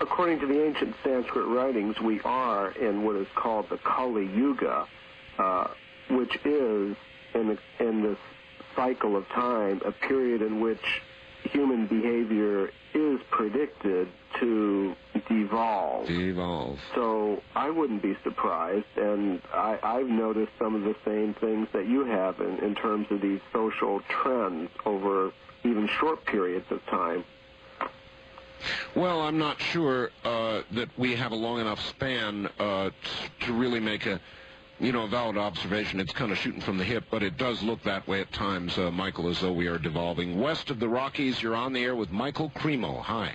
[SPEAKER 2] According to the ancient Sanskrit writings, we are in what is called the Kali Yuga, which is in this cycle of time, a period in which human behavior is predicted to devolve. So I wouldn't be surprised, and I've noticed some of the same things that you have in terms of these social trends over even short periods of time.
[SPEAKER 1] Well, I'm not sure that we have a long enough span to really make a valid observation. It's kind of shooting from the hip, but it does look that way at times, Michael, as though we are devolving. West of the Rockies, you're on the air with Michael Cremo. Hi.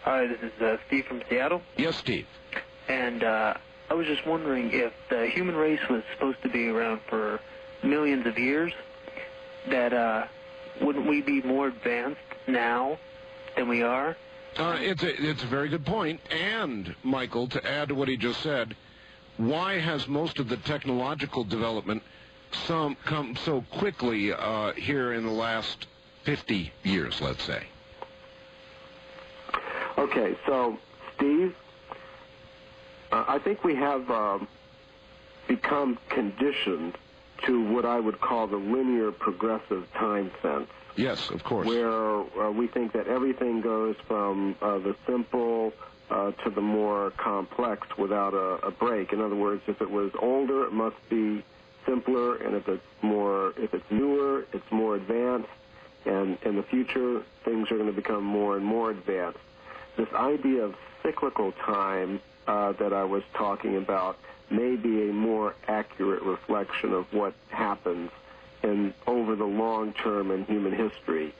[SPEAKER 6] Hi, this is Steve from Seattle.
[SPEAKER 1] Yes, Steve.
[SPEAKER 6] And I was just wondering if the human race was supposed to be around for millions of years, that wouldn't we be more advanced now than we are?
[SPEAKER 1] It's a very good point. And, Michael, to add to what he just said, why has most of the technological development come so quickly here in the last 50 years, let's say?
[SPEAKER 2] Okay, so, Steve, I think we have become conditioned to what I would call the linear progressive time sense.
[SPEAKER 1] Yes, of course.
[SPEAKER 2] Where we think that everything goes from the simple to the more complex without a break. In other words, if it was older, it must be simpler, and if it's newer, it's more advanced, and in the future, things are going to become more and more advanced. This idea of cyclical time that I was talking about may be a more accurate reflection of what happens over the long term in human history.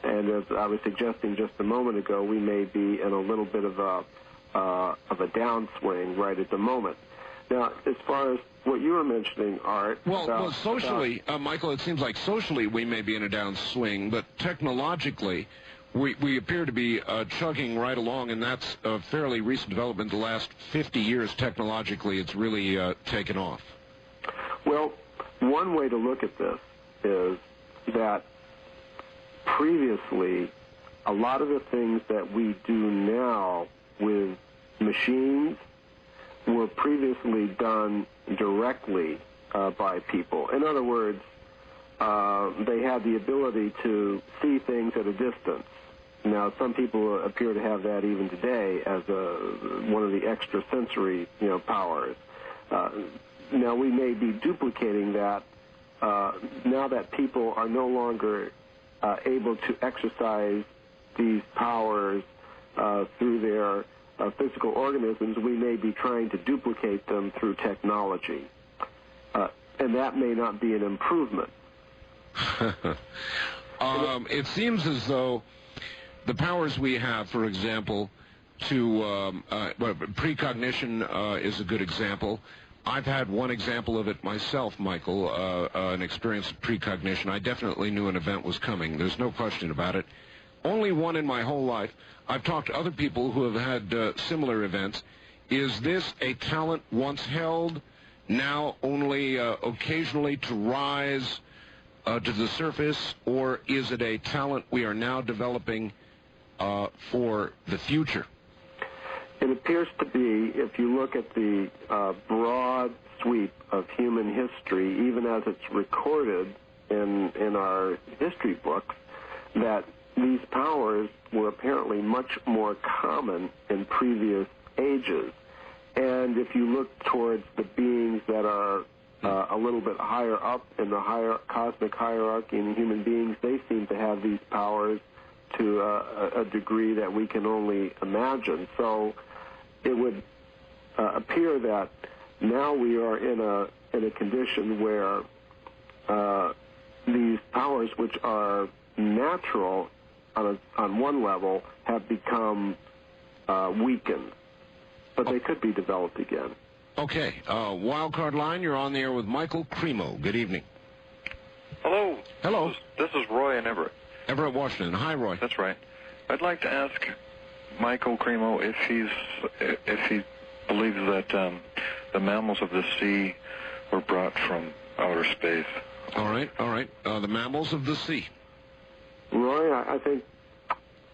[SPEAKER 2] And as I was suggesting just a moment ago, we may be in a little bit of a downswing right at the moment. Now, as far as what you were mentioning, Art...
[SPEAKER 1] Well, socially, Michael, it seems like socially we may be in a downswing, but technologically we appear to be chugging right along, and that's a fairly recent development. The last 50 years, technologically, it's really taken off.
[SPEAKER 2] Well, one way to look at this is that previously, a lot of the things that we do now with machines were previously done directly by people. In other words, they had the ability to see things at a distance. Now, some people appear to have that even today as one of the extrasensory, powers. Now, we may be duplicating that now that people are no longer able to exercise these powers through their physical organisms. We may be trying to duplicate them through technology. And that may not be an improvement.
[SPEAKER 1] It seems as though the powers we have, for example, to precognition is a good example. I've had one example of it myself, Michael, an experience of precognition. I definitely knew an event was coming. There's no question about it. Only one in my whole life. I've talked to other people who have had similar events. Is this a talent once held, now only occasionally to rise to the surface, or is it a talent we are now developing for the future?
[SPEAKER 2] It appears to be, if you look at the broad sweep of human history, even as it's recorded in our history books, that these powers were apparently much more common in previous ages. And if you look towards the beings that are a little bit higher up in the higher cosmic hierarchy in human beings, they seem to have these powers to a degree that we can only imagine. So it would appear that now we are in a condition where these powers, which are natural on one level, have become weakened, but they could be developed again.
[SPEAKER 1] Okay, wildcard line, you're on the air with Michael Cremo. Good evening.
[SPEAKER 16] Hello.
[SPEAKER 1] Hello.
[SPEAKER 16] This is Roy in Everett.
[SPEAKER 1] Everett, Washington. Hi, Roy.
[SPEAKER 16] That's right. I'd like to ask Michael Cremo if he believes that the mammals of the sea were brought from outer space.
[SPEAKER 1] All right. The mammals of the sea.
[SPEAKER 2] Roy, I think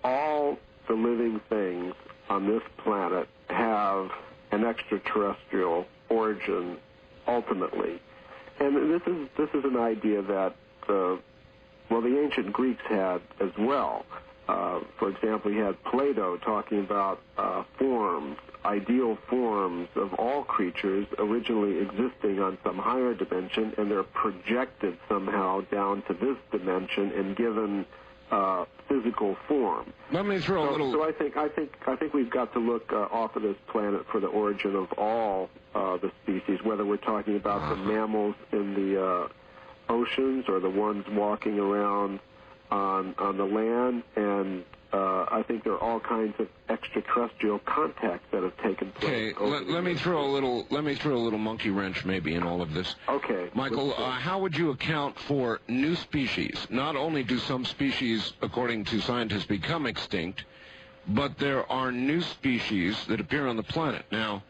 [SPEAKER 2] all the living things on this planet have an extraterrestrial origin ultimately. And this is an idea that the ancient Greeks had as well. For example, you had Plato talking about forms, ideal forms of all creatures originally existing on some higher dimension, and they're projected somehow down to this dimension and given physical form.
[SPEAKER 1] Let me throw a little.
[SPEAKER 2] So I think we've got to look off of this planet for the origin of all the species, whether we're talking about the mammals in the oceans or the ones walking around on the land, and I think there are all kinds of extraterrestrial contacts that have taken place.
[SPEAKER 1] Okay, let me throw a little monkey wrench maybe in all of this.
[SPEAKER 2] Okay,
[SPEAKER 1] Michael, how would you account for new species? Not only do some species, according to scientists, become extinct, but there are new species that appear on the planet. Now,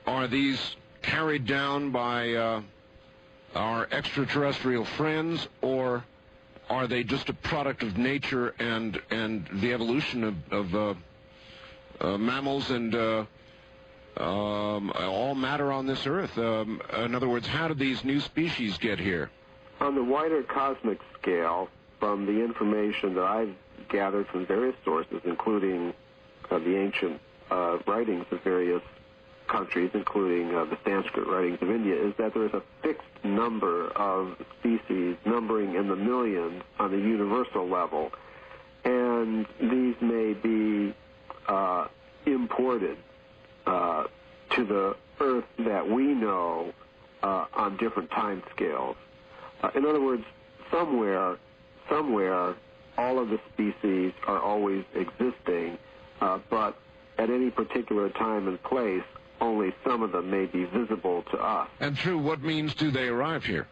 [SPEAKER 1] are these carried down by our extraterrestrial friends, or are they just a product of nature and the evolution of mammals and all matter on this earth? In other words, how did these new species get here?
[SPEAKER 2] On the wider cosmic scale, from the information that I've gathered from various sources, including the ancient writings of various countries, including the Sanskrit writings of India, is that there is a fixed number of species, numbering in the millions on the universal level, and these may be imported to the Earth that we know on different time scales. In other words, somewhere, all of the species are always existing, but at any particular time and place, only some of them may be visible to us.
[SPEAKER 1] And through what means do they arrive here?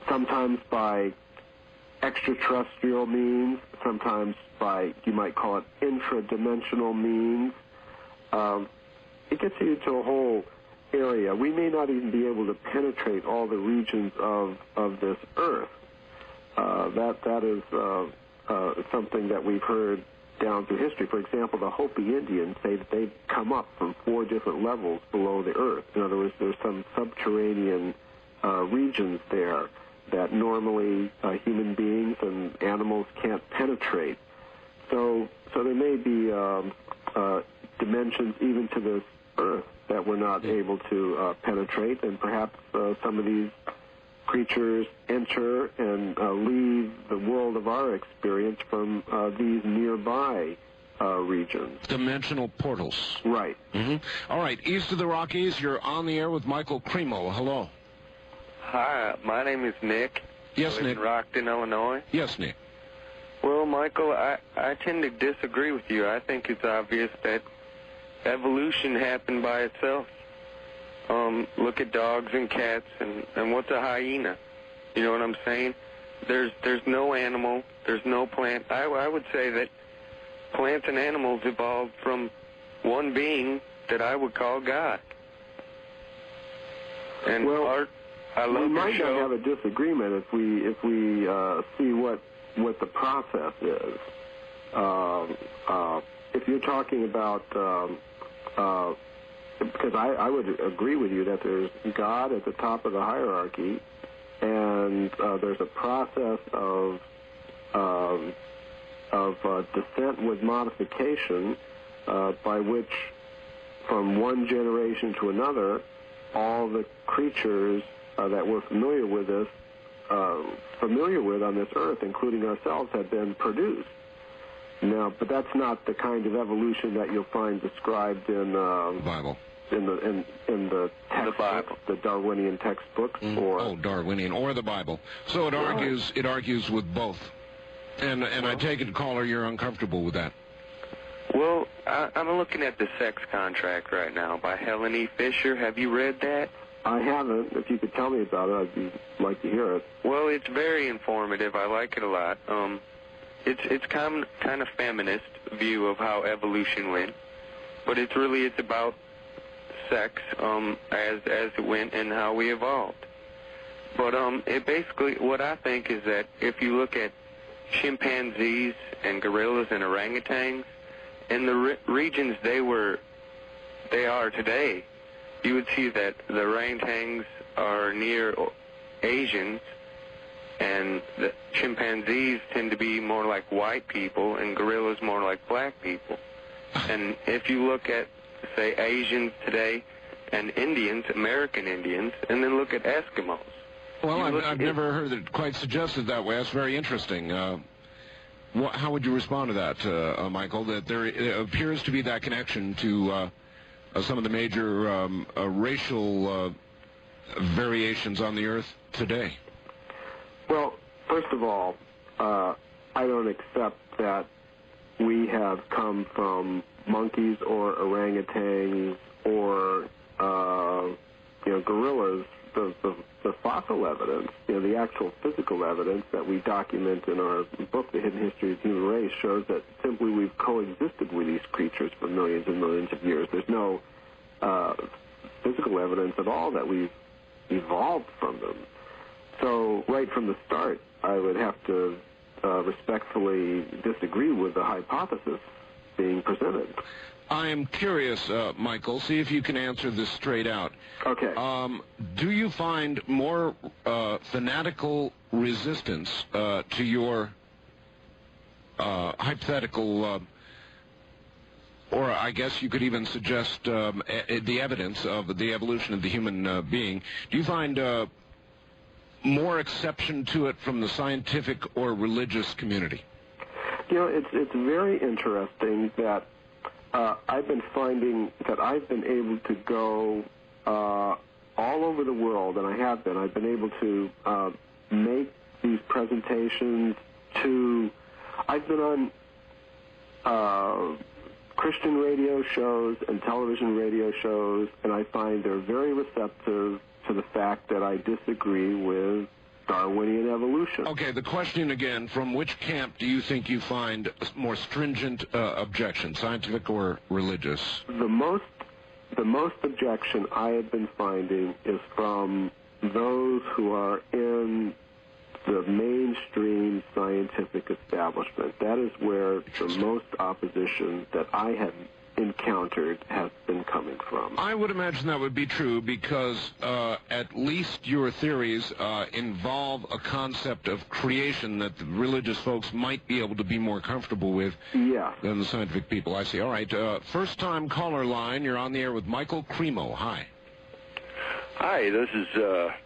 [SPEAKER 2] Sometimes by extraterrestrial means, sometimes by, you might call it, intradimensional means. It gets you to a whole area. We may not even be able to penetrate all the regions of this Earth. That is something that we've heard down through history. For example, the Hopi Indians say that they've come up from 4 different levels below the Earth. In other words, there's some subterranean regions there that normally human beings and animals can't penetrate. So there may be dimensions even to this Earth that we're not able to penetrate, and perhaps some of these creatures enter and leave the world of our experience from these nearby regions.
[SPEAKER 1] Dimensional portals.
[SPEAKER 2] Right.
[SPEAKER 1] All right, east of the Rockies, you're on the air with Michael Cremo. Hello.
[SPEAKER 15] Hi, my name is Nick.
[SPEAKER 1] Yes,
[SPEAKER 15] I live
[SPEAKER 1] Nick.
[SPEAKER 15] in Rockton, Illinois.
[SPEAKER 1] Yes, Nick.
[SPEAKER 15] Well, Michael, I tend to disagree with you. I think it's obvious that evolution happened by itself. Look at dogs and cats, and what's a hyena? You know what I'm saying? There's no animal, there's no plant. I would say that plants and animals evolved from one being that I would call God. And art, I love
[SPEAKER 2] we might
[SPEAKER 15] your show.
[SPEAKER 2] not have a disagreement if we see what the process is. If you're talking about, because I would agree with you that there's God at the top of the hierarchy, and there's a process of descent with modification by which, from one generation to another, all the creatures that we're familiar with on this earth, including ourselves, have been produced. Now, but that's not the kind of evolution that you'll find described in
[SPEAKER 1] Bible,
[SPEAKER 2] in the textbooks, the Darwinian textbooks, or
[SPEAKER 1] Darwinian or the Bible. So it argues with both. And I take it, caller, you're uncomfortable with that.
[SPEAKER 15] Well, I'm looking at The Sex Contract right now by Helen E. Fisher. Have you read that?
[SPEAKER 2] I haven't. If you could tell me about it, I'd like to hear it.
[SPEAKER 15] Well, it's very informative. I like it a lot. It's kind of feminist view of how evolution went, but it's about sex as it went and how we evolved. But it basically, what I think is that if you look at chimpanzees and gorillas and orangutans, in the regions they are today, you would see that the orangutans are near Asians, and the chimpanzees tend to be more like white people, and gorillas more like black people. And if you look at, say, Asians today and Indians, American Indians, and then look at Eskimos.
[SPEAKER 1] Well, I've never heard it quite suggested that way. That's very interesting. How would you respond to that, Michael, that there appears to be that connection to some of the major racial variations on the Earth today?
[SPEAKER 2] Well, first of all, I don't accept that we have come from monkeys or orangutans or gorillas. The fossil evidence, the actual physical evidence that we document in our book, The Hidden History of the Human Race, shows that simply we've coexisted with these creatures for millions and millions of years. There's no physical evidence at all that we've evolved from them. So right from the start, I would have to respectfully disagree with the hypothesis being presented.
[SPEAKER 1] I am curious, Michael, see if you can answer this straight out.
[SPEAKER 2] Okay.
[SPEAKER 1] Do you find more fanatical resistance to your hypothetical, or I guess you could even suggest the evidence of the evolution of the human being? Do you find more exception to it from the scientific or religious community?
[SPEAKER 2] It's very interesting that I've been finding that I've been able to go all over the world, and I've been able to make these presentations to, I've been on Christian radio shows and television radio shows, and I find they're very receptive to the fact that I disagree with Darwinian evolution.
[SPEAKER 1] Okay, the question again, from which camp do you think you find more stringent objection, scientific or religious?
[SPEAKER 2] The most objection I have been finding is from those who are in the mainstream scientific establishment. That is where the most opposition that I have encountered has been coming from.
[SPEAKER 1] I would imagine that would be true because at least your theories involve a concept of creation that the religious folks might be able to be more comfortable with than the scientific people. I see. All right. First-time caller line. You're on the air with Michael Cremo. Hi.
[SPEAKER 17] Hi, this is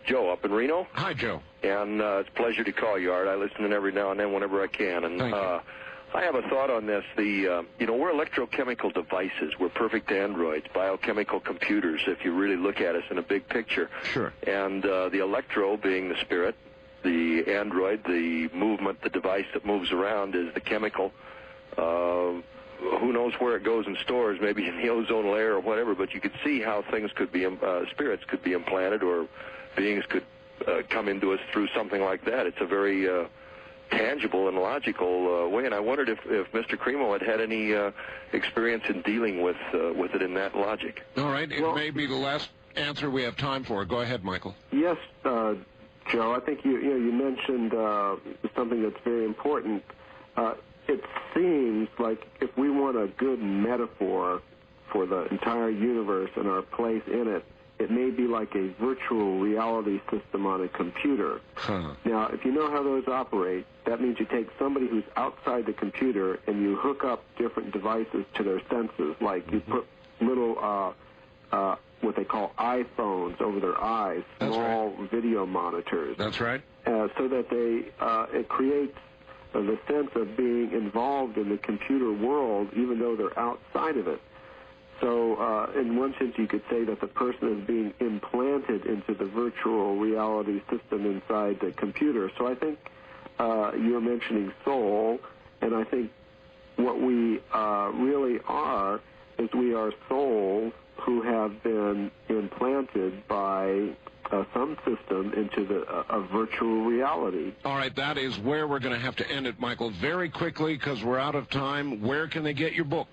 [SPEAKER 17] Joe up in Reno.
[SPEAKER 1] Hi, Joe.
[SPEAKER 17] And it's a pleasure to call you, Art. I listen in every now and then whenever I can. And
[SPEAKER 1] Thank you.
[SPEAKER 17] I have a thought on this. We're electrochemical devices. We're perfect androids, biochemical computers, if you really look at us in a big picture.
[SPEAKER 1] Sure.
[SPEAKER 17] And the electro being the spirit, the android, the movement, the device that moves around is the chemical. Who knows where it goes in stores, maybe in the ozone layer or whatever, but you could see how things could be, spirits could be implanted or beings could come into us through something like that. It's a very tangible and logical way, and I wondered if Mr. Cremo had any experience in dealing with it in that logic.
[SPEAKER 1] All right, it may be the last answer we have time for. Go ahead, Michael.
[SPEAKER 2] Yes, Joe, I think you mentioned something that's very important. It seems like if we want a good metaphor for the entire universe and our place in it, it may be like a virtual reality system on a computer.
[SPEAKER 1] Huh.
[SPEAKER 2] Now, if you know how those operate, that means you take somebody who's outside the computer and you hook up different devices to their senses, like you put little, what they call iPhones over their eyes, small video monitors.
[SPEAKER 1] That's right.
[SPEAKER 2] So that it creates the sense of being involved in the computer world, even though they're outside of it. So in one sense, you could say that the person is being implanted into the virtual reality system inside the computer. So I think you're mentioning soul, and I think what we really are is we are souls who have been implanted by some system into a virtual reality.
[SPEAKER 1] All right, that is where we're going to have to end it, Michael, very quickly because we're out of time. Where can they get your book?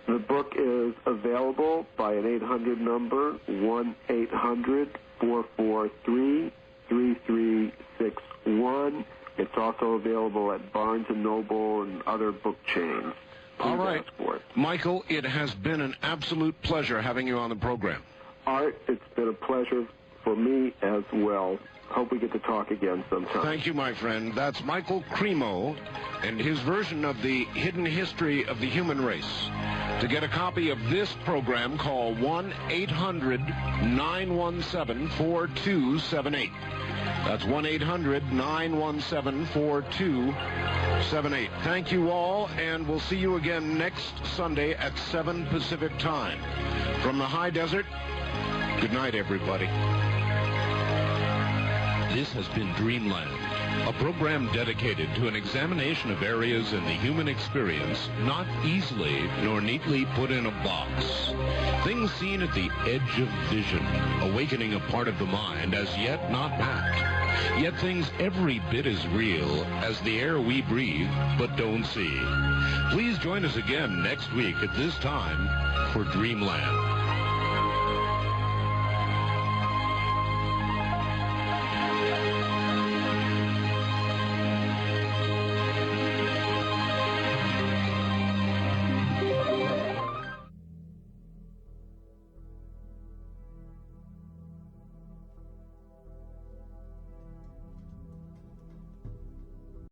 [SPEAKER 2] The book is available by an 800 number, 1-800-443-3361. It's also available at Barnes & Noble and other book chains.
[SPEAKER 1] All right. Michael, it has been an absolute pleasure having you on the program.
[SPEAKER 2] Art, it's been a pleasure for me as well. Hope we get to talk again sometime.
[SPEAKER 1] Thank you, my friend. That's Michael Cremo and his version of the hidden history of the human race. To get a copy of this program, call 1-800-917-4278. That's 1-800-917-4278. Thank you all, and we'll see you again next Sunday at 7 Pacific Time. From the high desert, good night, everybody. This has been Dreamland, a program dedicated to an examination of areas in the human experience not easily nor neatly put in a box. Things seen at the edge of vision, awakening a part of the mind as yet not mapped. Yet things every bit as real as the air we breathe but don't see. Please join us again next week at this time for Dreamland.